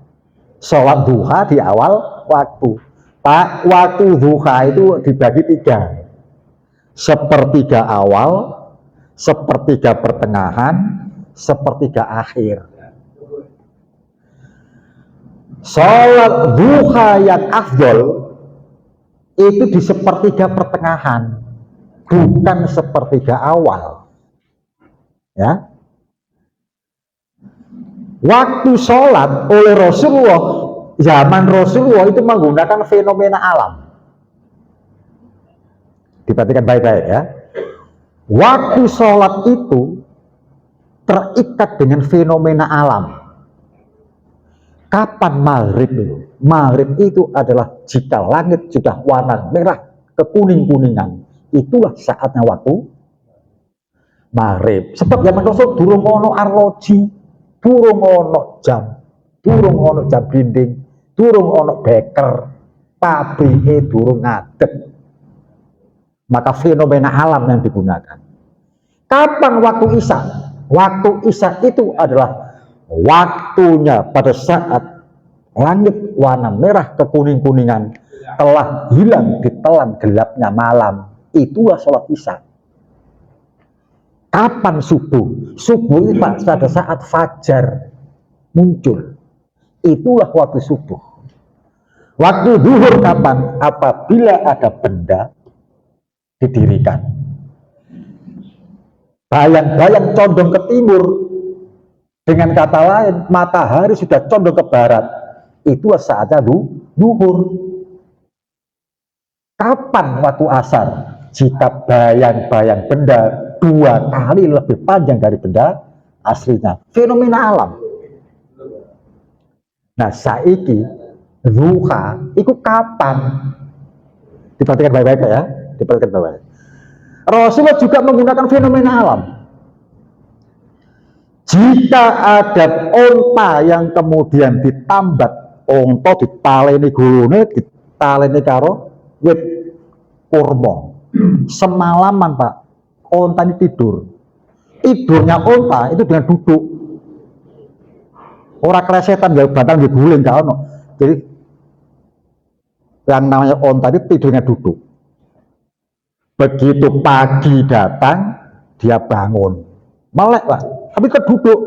sholat duha di awal waktu. Pak, waktu duha itu dibagi 3. Sepertiga awal, sepertiga pertengahan, sepertiga akhir. Sholat duha yang afdol itu di sepertiga pertengahan, bukan sepertiga awal. Ya. Waktu sholat oleh Rasulullah, zaman Rasulullah itu menggunakan fenomena alam. Diperhatikan baik-baik ya. Waktu sholat itu terikat dengan fenomena alam. Kapan maghrib itu? Maghrib itu adalah jika langit sudah warna merah kekuning-kuningan. Itulah saatnya waktu maghrib. Sebab zaman Rasul durung ono arloji, durung ono jam dinding, durung ono beker, pabrike durung ngadeg. Maka fenomena alam yang digunakan. Kapan waktu isya? Waktu isya itu adalah waktunya pada saat langit warna merah kekuning-kuningan telah hilang ditelan gelapnya malam. Itulah sholat isya. Kapan subuh? Subuh itu pada saat fajar muncul. Itulah waktu subuh. Waktu zuhur kapan? Apabila ada benda didirikan. Bayang-bayang condong ke timur. Dengan kata lain, matahari sudah condong ke barat. itulah saatnya duhur. Kapan waktu asar? Jika bayang-bayang benda 2 kali lebih panjang dari benda aslinya. Fenomena alam. Nah, saiki duha itu kapan? Diperhatikan baik-baik ya, diperhatikan baik-baik. Rasulullah juga menggunakan fenomena alam. Jika ada onta yang kemudian ditambat, onta ditaleni gulune, ditaleni karo wit kurma. Semalaman Pak, onta ini tidur. Tidurnya onta itu dengan duduk. Orang klesetan ya batang diguling gak ono. Jadi yang namanya onta itu tidurnya duduk. Begitu pagi datang, dia bangun. Melek lah, tapi keduduk.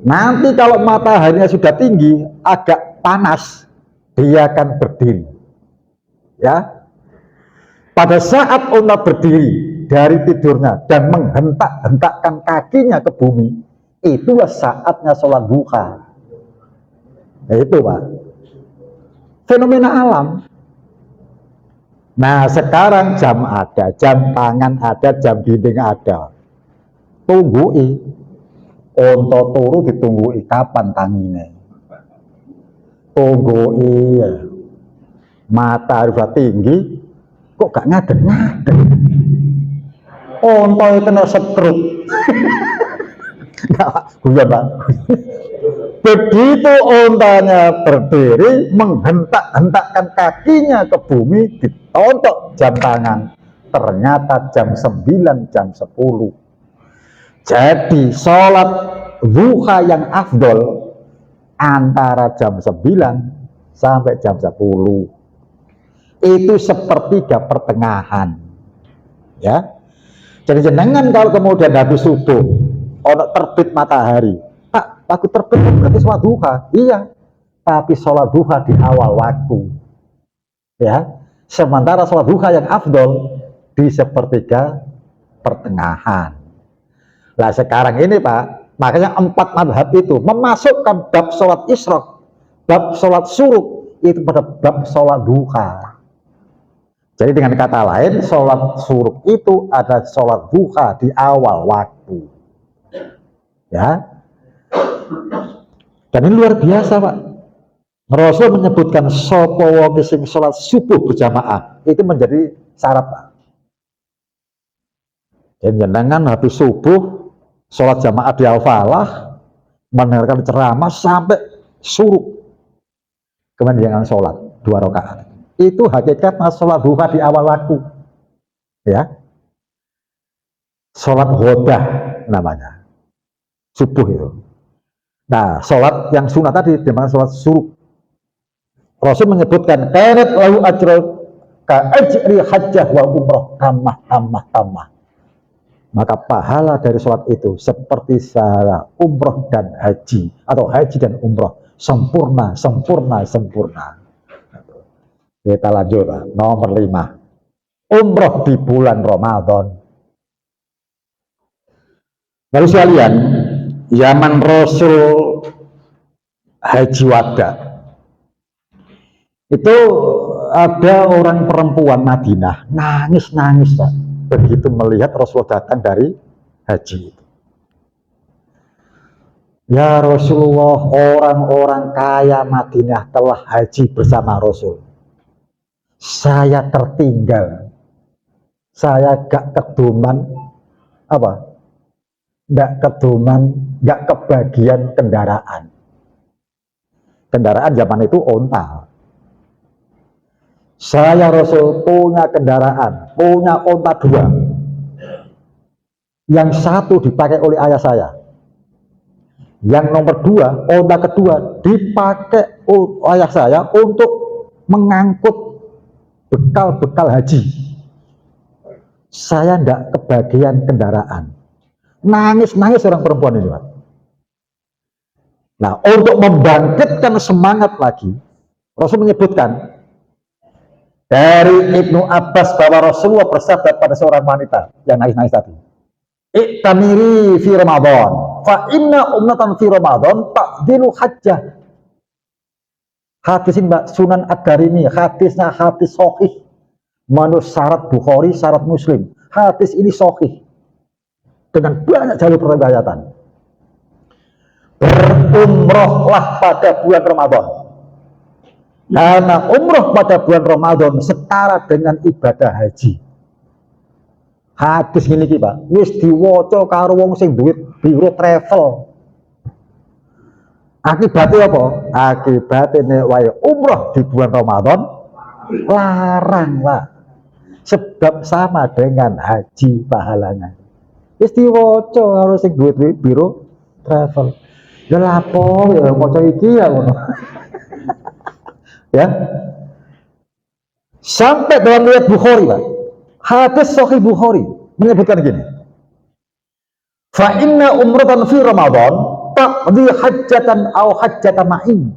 Nanti kalau mataharinya sudah tinggi, agak panas, dia akan berdiri. Ya, pada saat onta berdiri dari tidurnya dan menghentak-hentakkan kakinya ke bumi, itulah saatnya sholat duha. Nah, itu Pak, fenomena alam. Nah, sekarang jam ada, jam tangan ada, jam dinding ada. Tunggui, onto turu ditunggui kapan tangine. Tunggui, matahari sudah tinggi, kok gak ngadeg-ngadeg. Onto itu kena setruk. Guyon Pak. Begitu ontanya berdiri, menghentak-hentakkan kakinya ke bumi, ditontok jam tangan. Ternyata jam 9, jam 10. Jadi sholat duha yang afdol antara jam 9 sampai jam 10. Itu sepertiga pertengahan. Ya. Jadi jenengan kalau kemudian habis subuh, ono terbit matahari, Pak, waktu terbit berarti sholat duha. Iya, tapi sholat duha di awal waktu. Ya, sementara sholat duha yang afdol di sepertiga pertengahan. Nah sekarang ini Pak, makanya 4 madhab itu memasukkan bab sholat isyraq, bab sholat syuruk itu pada bab sholat duha. Jadi dengan kata lain, sholat syuruk itu ada sholat duha di awal waktu. Ya, dan ini luar biasa Pak. Rasul menyebutkan sapa wong sing sholat subuh berjamaah itu menjadi syarat Pak. Dan jenengan habis subuh sholat jamaah di Al-Falah, mendengarkan ceramah sampai suruk, kemudian jangan sholat 2 rakaat. Itu hakikatnya sholat duha di awal waktu. Ya, sholat ghodah namanya, subuh itu. Nah, sholat yang sunnah tadi dimana sholat suruk. Rasul menyebutkan kanat lahu ajrun ka ajri hajjah wa umrah tamah. Maka pahala dari sholat itu seperti salah umroh dan haji, atau haji dan umroh, sempurna. Kita lanjut, nomor 5, umroh di bulan Ramadan. Lalu sekalian, zaman Rasul haji wada, itu ada orang perempuan Madinah nangis Pak, begitu melihat Rasulullah datang dari haji itu. Ya Rasulullah, orang-orang kaya Madinah telah haji bersama Rasul. Saya tertinggal. Saya gak keduman gak kebagian kendaraan. Kendaraan zaman itu onta. Saya Rasul punya kendaraan, punya onta 2. Yang satu dipakai oleh ayah saya. Yang nomor 2, onta kedua dipakai ayah saya untuk mengangkut bekal-bekal haji. Saya tidak kebagian kendaraan. Nangis orang perempuan ini Pak. Nah, untuk membangkitkan semangat lagi, Rasul menyebutkan dari Ibnu Abbas bahwa Rasulullah bersabda pada seorang wanita yang nangis-nangis tadi, "Iktamiri fi Ramadan, fa inna ummatan fi Ramadan ta'dilu hajjah Hadis ini Mbak Sunan Ad-Darimi, hadisnya hadis sahih. Menurut syarat Bukhari, syarat Muslim. Hadis ini sahih. Dengan banyak jalur periwayatan. Berumrohlah pada bulan Ramadan. Karena umroh pada bulan Ramadan setara dengan ibadah haji. Hadis ini Pak, wis diwaca karo wong sing duit biro travel. Akibatnya apa? Akibatnya nek wae umroh di bulan Ramadan larang Pak. Sebab sama dengan haji pahalanya. Wis diwaca karo sing duit biro travel. Ya lapo ya maca iki ya ngono. Ya. Sampai dalam riwayat Bukhari, Pak. Hadis sahih Bukhari menyebutkan gini. Fa inna umratan fi Ramadan taqdi hajjatan aw hajjatan ma'in.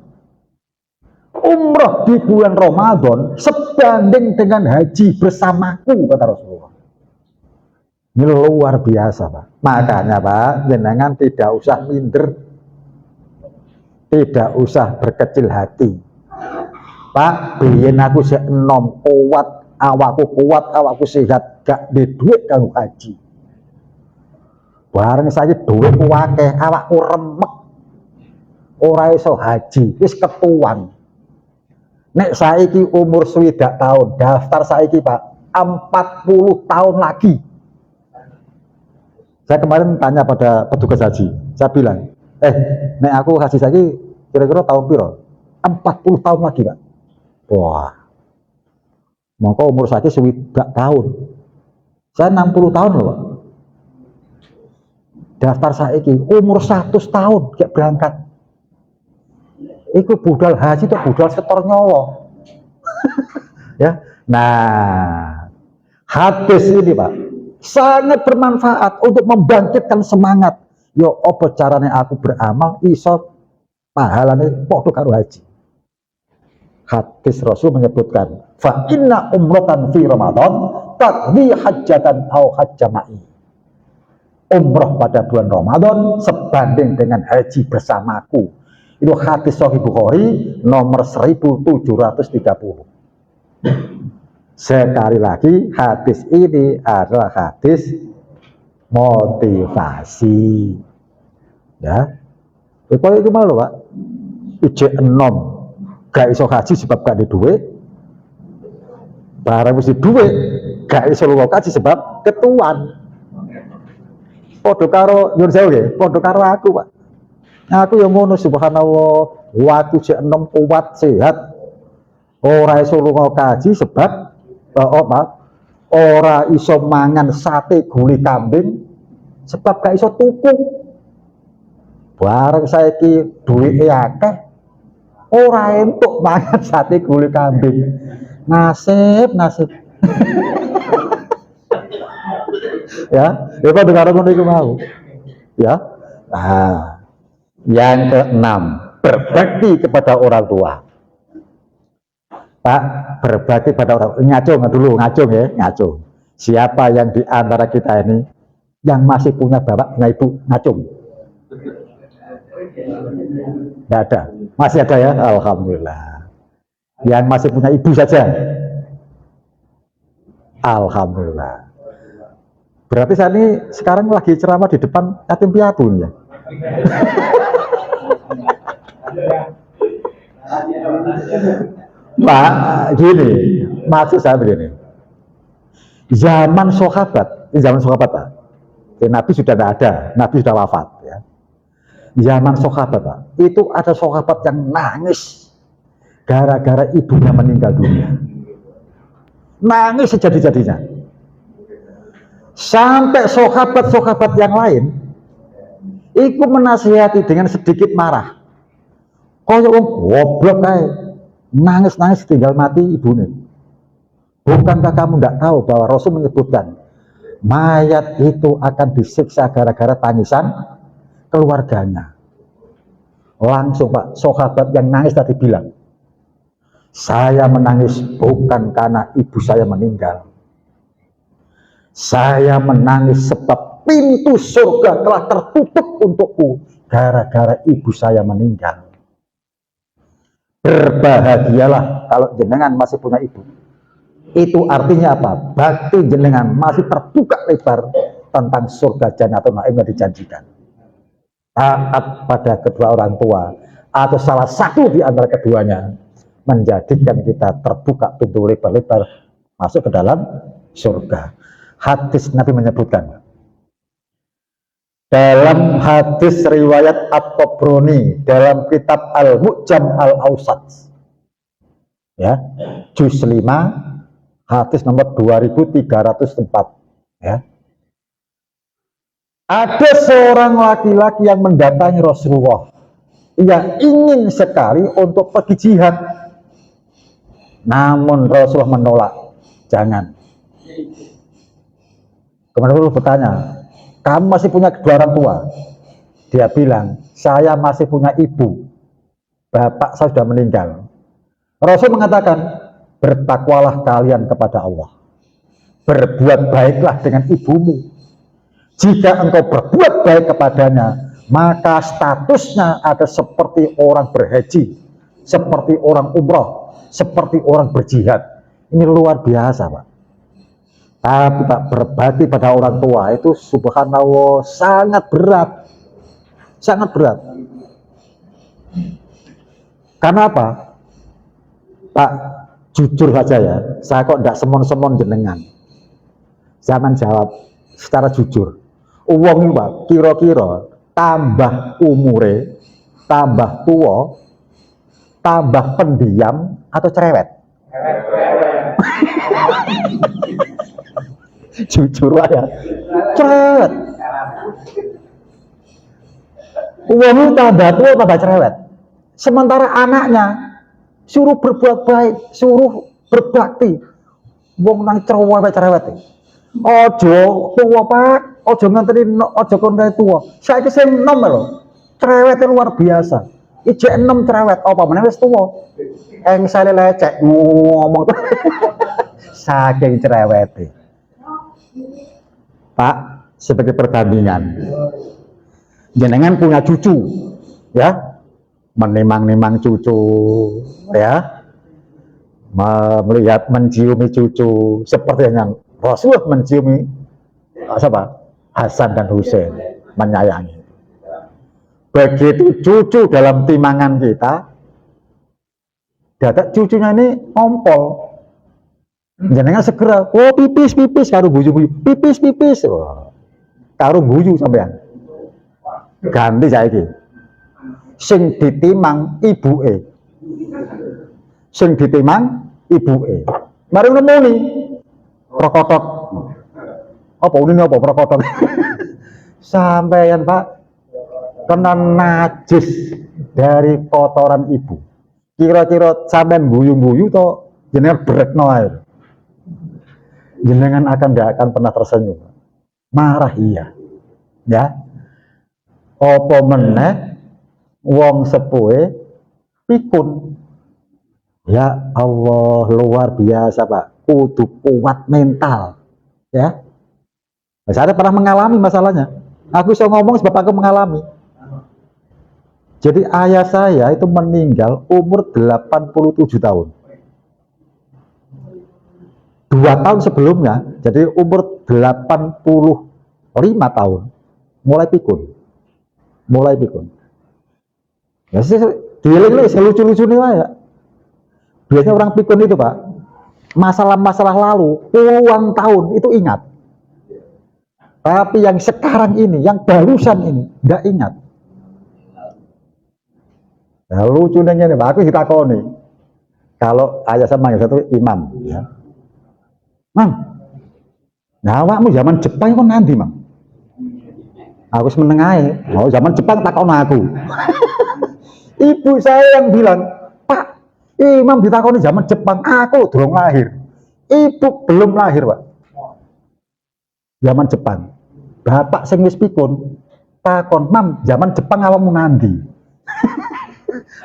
Umrah di bulan Ramadan sebanding dengan haji bersamaku, kata Rasulullah. Ini luar biasa, Pak. Makanya, Pak, jenengan tidak usah minder, tidak usah berkecil hati. Pak, biyen aku sik enom kuat, awakku sehat, gak di duit kanggo haji. Bareng saya duit akeh, awakku remek. Ora iso haji, wis ketuan. Nek saiki umur 20 tahun, daftar saiki Pak, 40 tahun lagi. Saya kemarin tanya pada petugas haji, saya bilang, nek aku haji saiki kira-kira tahun piro? 40 tahun lagi Pak. Wah, maka umur saya 20 tahun. Saya 60 tahun loh Pak. Daftar saiki umur 100 tahun kayak berangkat. Iku budal haji itu budal setor nyawa. Ya. Nah, hadis ini Pak sangat bermanfaat untuk membangkitkan semangat. Yo apa carane aku beramal iso pahalane padha karo haji. Hadis Rasul menyebutkan, fa inna umratan fi Ramadan taqdi hajjatan aw hajjama'i. Umroh pada bulan Ramadan sebanding dengan haji bersamaku. Itu hadis Sahih Bukhari nomor 1730. Sekali lagi, hadis ini adalah hadis motivasi. Ya, itu malu Pak. Ijek enom, gak iso haji sebab gak ada duit. Barang mesti duit, gak iso lunga haji sebab ketuan. Podo karo nyuwun sewu nggih, podo karo aku Pak. Aku yang ngono subhanallah, waktu jek enom kuat sehat. Ora iso lunga haji sebab ora iso mangan sate gulai kambing sebab gak iso tuku. Bareng saiki duwike akeh ora entuk mangan sate gulai kambing. Nasib. Ya, apa dengar ngono iku mau. Ya. Nah, yang keenam, berbakti kepada orang tua. Pak, berbakti pada orang tua. Ngacung ya. Siapa yang di antara kita ini yang masih punya bapak, punya ibu, ngacung? Tidak ada. Masih ada ya? Alhamdulillah. Yang masih punya ibu saja? Alhamdulillah. Berarti saya ini sekarang lagi ceramah di depan yatim piatu ya. Pak, gini, maksud saya begini. Zaman sahabat Pak, Nabi sudah tidak ada, Nabi sudah wafat ya. Zaman sahabat Pak, itu ada sahabat yang nangis gara-gara ibunya meninggal dunia. Nangis sejadi-jadinya. Sampai sahabat-sahabat yang lain itu menasihati dengan sedikit marah. Kaya wong goblok kae, nangis-nangis tinggal mati ibunya. Bukankah kamu tidak tahu bahwa Rasul menyebutkan mayat itu akan disiksa gara-gara tangisan keluarganya. Langsung Pak, sahabat yang nangis tadi bilang, saya menangis bukan karena ibu saya meninggal. Saya menangis sebab pintu surga telah tertutup untukku gara-gara ibu saya meninggal. Berbahagialah kalau jenengan masih punya ibu. Itu artinya apa? Bakti jenengan masih terbuka lebar tentang surga jannatul na'im yang dijanjikan. Taat pada kedua orang tua atau salah satu di antara keduanya menjadikan kita terbuka pintu lebar-lebar masuk ke dalam surga. Hadis Nabi menyebutkan dalam hadis riwayat At-Tabrani dalam kitab Al-Mu'jam Al-Awsat, ya, juz 5 hadis nomor 2304, ya. Ada seorang laki-laki yang mendatangi Rasulullah. Ia ingin sekali untuk pergi jihad. Namun Rasulullah menolak. Jangan. Kemudian Rasulullah bertanya, kamu masih punya kedua orang tua? Dia bilang, saya masih punya ibu. Bapak saya sudah meninggal. Rasul mengatakan, bertakwalah kalian kepada Allah. Berbuat baiklah dengan ibumu. Jika engkau berbuat baik kepadanya, maka statusnya ada seperti orang berhaji, seperti orang umroh, seperti orang berjihad. Ini luar biasa, Pak. Tapi Pak, berbakti pada orang tua itu subhanallah sangat berat. Sangat berat. Karena apa? Pak, jujur saja ya, saya kok tidak semon-semon jenengan. Jangan jawab secara jujur. Uang ini Pak, kira-kira tambah umure, tambah tua, tambah pendiam atau cerewet? Jujur lah ya, cerewet. Uangnya tambah tua, tambah cerewet. Sementara anaknya suruh berbuat baik, suruh berbakti. Wong nang cerewet. Ojo tua Pak, ojo nganteni, ojo konten tua. Saya kisah 6 loh, cerewetnya luar biasa. Ijek 6 cerewet, apa mana wis tua. Saya lecek ngomong tuh, saking cerewetnya. Pak, sebagai perbandingan, jenengan punya cucu, ya, menimang-nimang cucu, ya, melihat menciumi cucu, seperti yang Rasulullah menciumi siapa? Hasan dan Husain, menyayangi. Begitu cucu dalam timangan kita, dadak cucunya ini ngompol. Jenengan segera, oh pipis, karo guyu, pipis, oh, karo guyu sampean. Ganti saiki. Sing ditimang ibuke. Sing ditimang ibuke. Mari nemoni prokotok. Apa ini apa prokotok? Sampeyan Pak kena najis dari kotoran ibu. Kira-kira sampean guyu-guyu to jenengan brekno ae. Jenengan tidak akan pernah tersenyum. Marah iya. Ya. Apa meneh wong sepuhe pikun. Ya Allah, luar biasa Pak. Kudu kuat mental. Ya. Saya pernah mengalami masalahnya. Aku bisa ngomong sebab aku mengalami. Jadi ayah saya itu meninggal umur 87 tahun. 2 tahun sebelumnya, jadi umur 85 tahun, mulai pikun. Ya sih, dieling-eling selucu-lucu nih Pak ya. Biasanya orang pikun itu Pak, masalah-masalah lalu, puluhan tahun itu ingat. Tapi yang sekarang ini, yang barusan ini, nggak ingat. Nah, lucunya nih Pak, aku ditakoni. Kalau ayah saya manggil satu imam, ya. Mang, nah awakmu zaman Jepang kok nanti Mang? Aku menengahi, oh zaman Jepang takon aku. Ibu saya yang bilang, Pak, imam ditakoni zaman Jepang, aku belum lahir. Ibu belum lahir Pak. Zaman Jepang. Bapak sing wis pikun, takon, Mam, zaman Jepang awakmu nanti.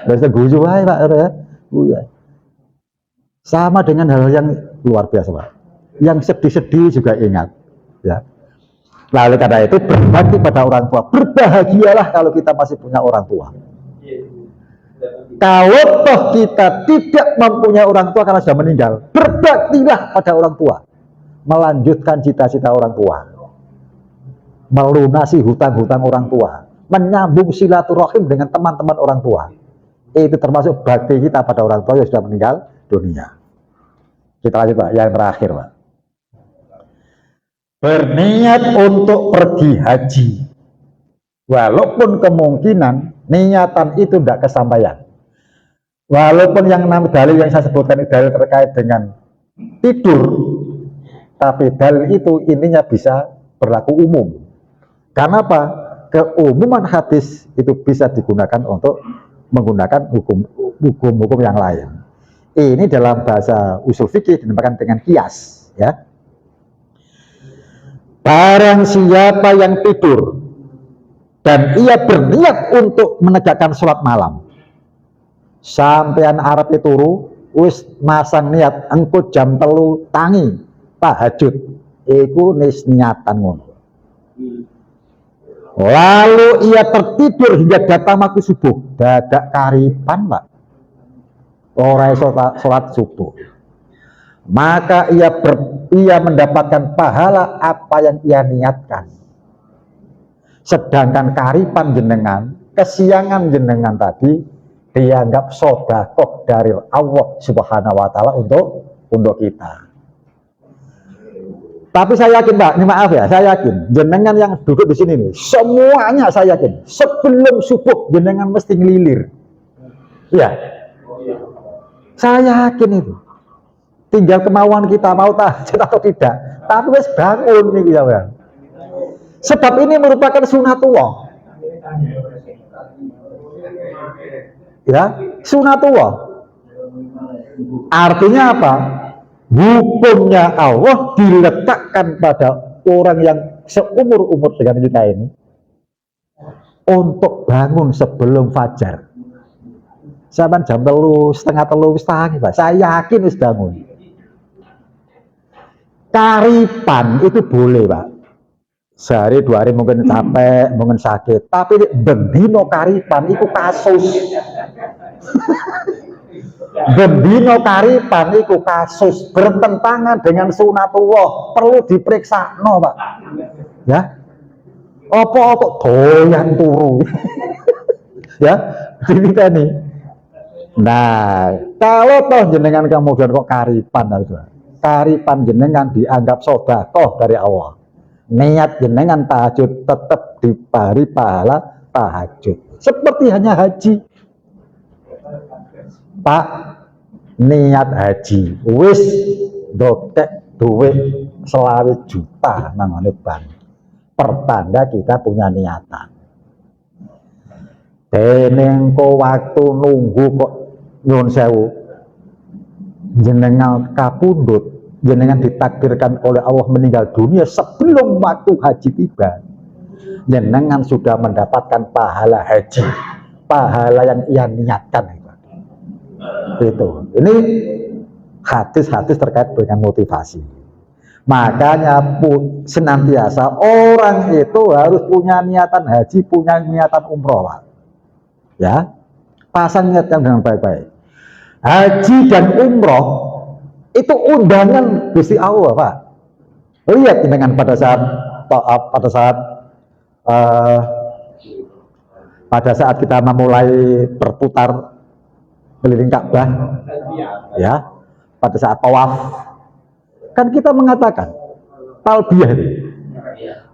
Bisa guyu wae Pak ya. Sama dengan hal yang luar biasa Pak. Yang sedih-sedih juga ingat, ya. Lalu karena itu berbakti pada orang tua. Berbahagialah kalau kita masih punya orang tua. kalau toh kita tidak mempunyai orang tua karena sudah meninggal, berbaktilah pada orang tua, melanjutkan cita-cita orang tua, melunasi hutang-hutang orang tua, menyambung silaturahim dengan teman-teman orang tua. Itu termasuk bakti kita pada orang tua yang sudah meninggal dunia. Kita lanjut Pak, yang terakhir Pak. Berniat untuk pergi haji, walaupun kemungkinan niatan itu tidak kesampaian. Walaupun yang dalil yang saya sebutkan itu dalil terkait dengan tidur, tapi dalil itu intinya bisa berlaku umum. Karena apa? Keumuman hadis itu bisa digunakan untuk menggunakan hukum-hukum yang lain. Ini dalam bahasa usul fikih dinamakan dengan kias, ya. Barang siapa yang tidur dan ia berniat untuk menegakkan sholat malam, sampean arep turu wis masang niat engko jam 3 tangi tahajud, iku nis niatan ngono. Lalu ia tertidur hingga datang waktu subuh, dadak karipan Pak, ora iso sholat subuh, maka ia mendapatkan pahala apa yang ia niatkan. Sedangkan karipan jenengan, kesiangan jenengan tadi dianggap sedekah dari Allah Subhanahu wa taala untuk kita. Tapi saya yakin Pak, ini maaf ya, saya yakin jenengan yang duduk di sini nih, semuanya saya yakin sebelum subuh jenengan mesti ngelilir. Ya, saya yakin itu. Tinggal kemauan kita mau tahajud atau tidak. Tapi wis bangun nih kita Pak. Sebab ini merupakan sunatullah. Ya, sunatullah. Artinya apa? Hukumnya Allah diletakkan pada orang yang seumur-umur dengan kita ini untuk bangun sebelum fajar. Sampai jam 2:30 wis tangi, Pak. Saya yakin wis bangun. Karipan itu boleh, Pak. Sehari 2 hari mungkin capek, mungkin sakit. Tapi bendino karipan itu kasus. Bendino karipan itu kasus bertentangan dengan sunatullah, perlu diperiksa no Pak. Ya, apa kok doyan turu? Ya, cerita nih. Nah, kalau toh jenengan kemudian kok karipan, karipan jenengan dianggap sedekah dari Allah. Niat jenengan tahajud tetap diberi pahala tahajud. Seperti hanya haji. Pak, niat haji wis dokek duit 20 juta nang bank, pertanda kita punya niatan. Denengko waktu nunggu kok nyuwun sewu jenengan kapundhut, jenengan ditakdirkan oleh Allah meninggal dunia sebelum waktu haji tiba, jenengan sudah mendapatkan pahala haji, pahala yang ia niatkan. Itu. Ini hadis-hadis terkait dengan motivasi. Makanya senantiasa orang itu harus punya niatan haji, punya niatan umroh, Pak. Ya, pasang niatkan dengan baik-baik. Haji dan umroh itu undangan Gusti Allah, Pak. Lihat dengan pada saat kita memulai berputar keliling Ka'bah, ya, pada saat tawaf kan kita mengatakan talbiyah,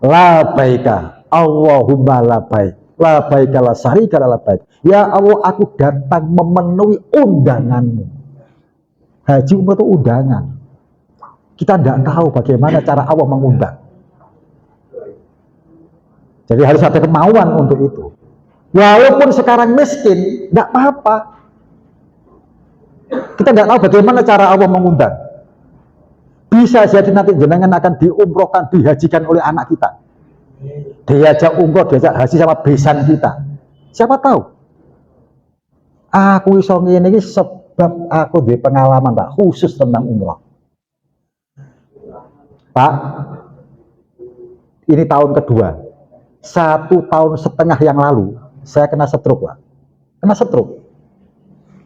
labaika Allahumma labaik, labaika la syarika labaik, ya Allah aku datang memenuhi undanganmu. Haji umrah itu undangan, kita tidak tahu bagaimana cara Allah mengundang, jadi harus ada kemauan untuk itu. Walaupun sekarang miskin, tidak apa-apa. Kita tidak tahu bagaimana cara Allah mengundang. Bisa jadi nanti jenengan akan diumrohkan, dihajikan oleh anak kita. Diajak umroh, diajak haji sama besan kita. Siapa tahu? Aku iso ngene iki sebab aku di pengalaman Pak khusus tentang umroh. Pak, ini tahun kedua. 1,5 tahun yang lalu saya kena stroke, Pak. Kena stroke.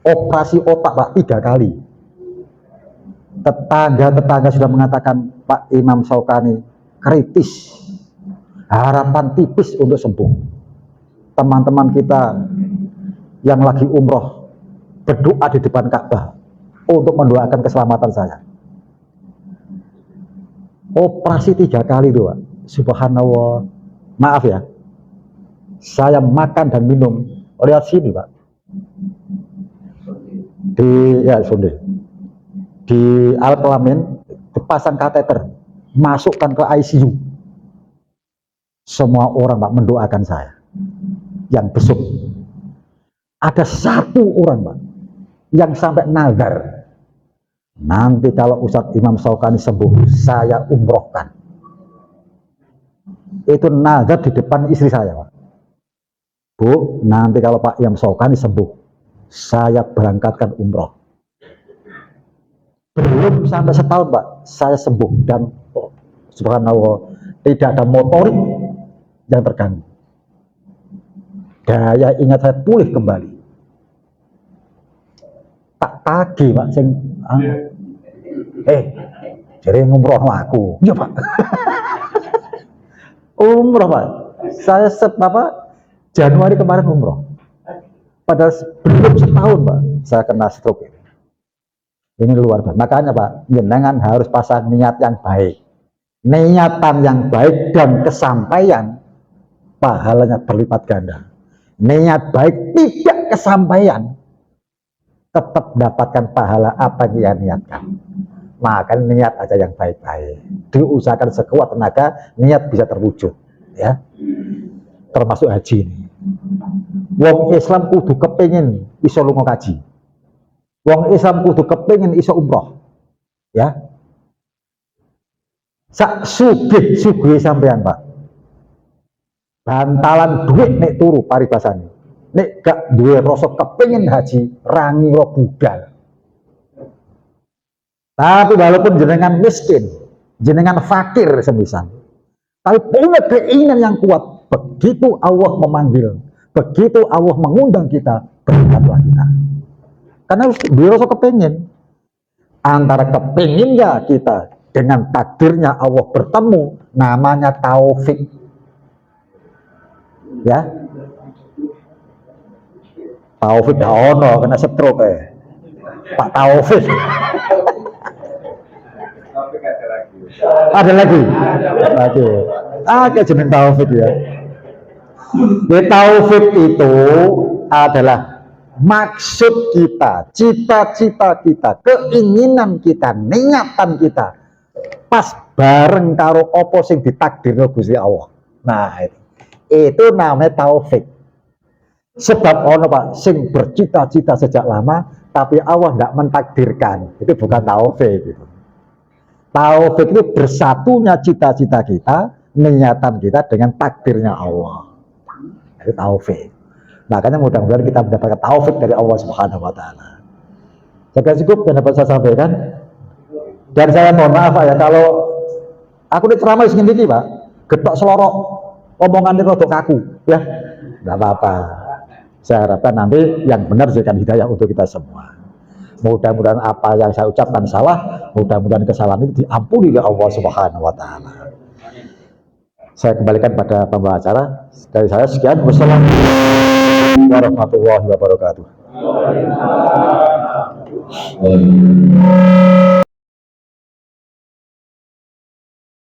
operasi otak Pak 3 kali. Tetangga-tetangga sudah mengatakan Pak Imam Syaukani kritis, harapan tipis untuk sembuh. Teman-teman kita yang lagi umroh berdoa di depan Ka'bah untuk mendoakan keselamatan saya. Operasi 3 kali itu Pak. Subhanallah. Maaf ya, saya makan dan minum lihat sini Pak, di alat kelamin dipasang kateter, masukkan ke ICU. Semua orang Pak mendoakan saya yang besuk. Ada 1 orang Pak yang sampai nazar, nanti kalau Ustadz Imam Syaukani sembuh saya umrohkan. Itu nazar di depan istri saya Pak. Bu, nanti kalau Pak Imam Syaukani sembuh saya berangkatkan umroh. Belum sampai setahun Pak saya sembuh dan subhanallah tidak ada motorik yang terganggu. Daya ingat saya pulih kembali. Tak tagih Pak sing jadi ngumroh aku. Ya Pak. Umroh Pak. Saya Januari kemarin umroh. Padahal belum setahun Pak saya kena stroke. Ini luar biasa. Makanya Pak, jenengan harus pasang niat yang baik. Niatan yang baik dan kesampaian pahalanya berlipat ganda. Niat baik tidak kesampaian, tetap dapatkan pahala apa yang dia niatkan. Maka niat aja yang baik-baik. Diusahakan sekuat tenaga, niat bisa terwujud. Ya, termasuk haji ini. Wong Islam kudu kepingin iso lunga kaji. Wong Islam kudu kepingin iso umroh. Ya. Sak sugih sampean Pak. Bantalan duit nek turu paribasane. Nek gak duwe rasa kepingin haji, rangi lo budal. Tapi walaupun jenengan miskin, jenengan fakir semisal, tapi punya keinginan yang kuat, begitu Allah memanggil, begitu Allah mengundang kita, berangkatlah kita. Karena harus dirasa kepingin. Antara kepinginnya kita dengan takdirnya Allah bertemu, namanya taufik. Ya, taufik gak ono, kena stroke Pak Taufik. Ada lagi. Kayak jeneng taufik ya. Taufik itu adalah maksud kita, cita-cita kita, keinginan kita, niatan kita pas bareng karo apa sing ditakdirno Gusti Allah. Nah, itu namanya taufik. Sebab ono Pak sing bercita-cita sejak lama tapi Allah tidak mentakdirkan, itu bukan taufik gitu. Taufik itu bersatunya cita-cita kita, niatan kita dengan takdirnya Allah. Itu taufik. Makanya mudah-mudahan kita mendapatkan taufik dari Allah Subhanahu wa taala. Saya cukup yang dapat saya sampaikan. Dan saya mohon maaf Pak ya kalau aku ini ceramah sing iki Pak, getok selorok omongan ini rodok kaku ya. Enggak apa-apa. Saya harapkan nanti yang benar jadikan hidayah untuk kita semua. Mudah-mudahan apa yang saya ucapkan salah, mudah-mudahan kesalahan itu diampuni oleh Allah Subhanahu wa taala. Saya kembalikan pada pembawa acara. Dari saya sekian. Wassalamualaikum warahmatullahi wabarakatuh.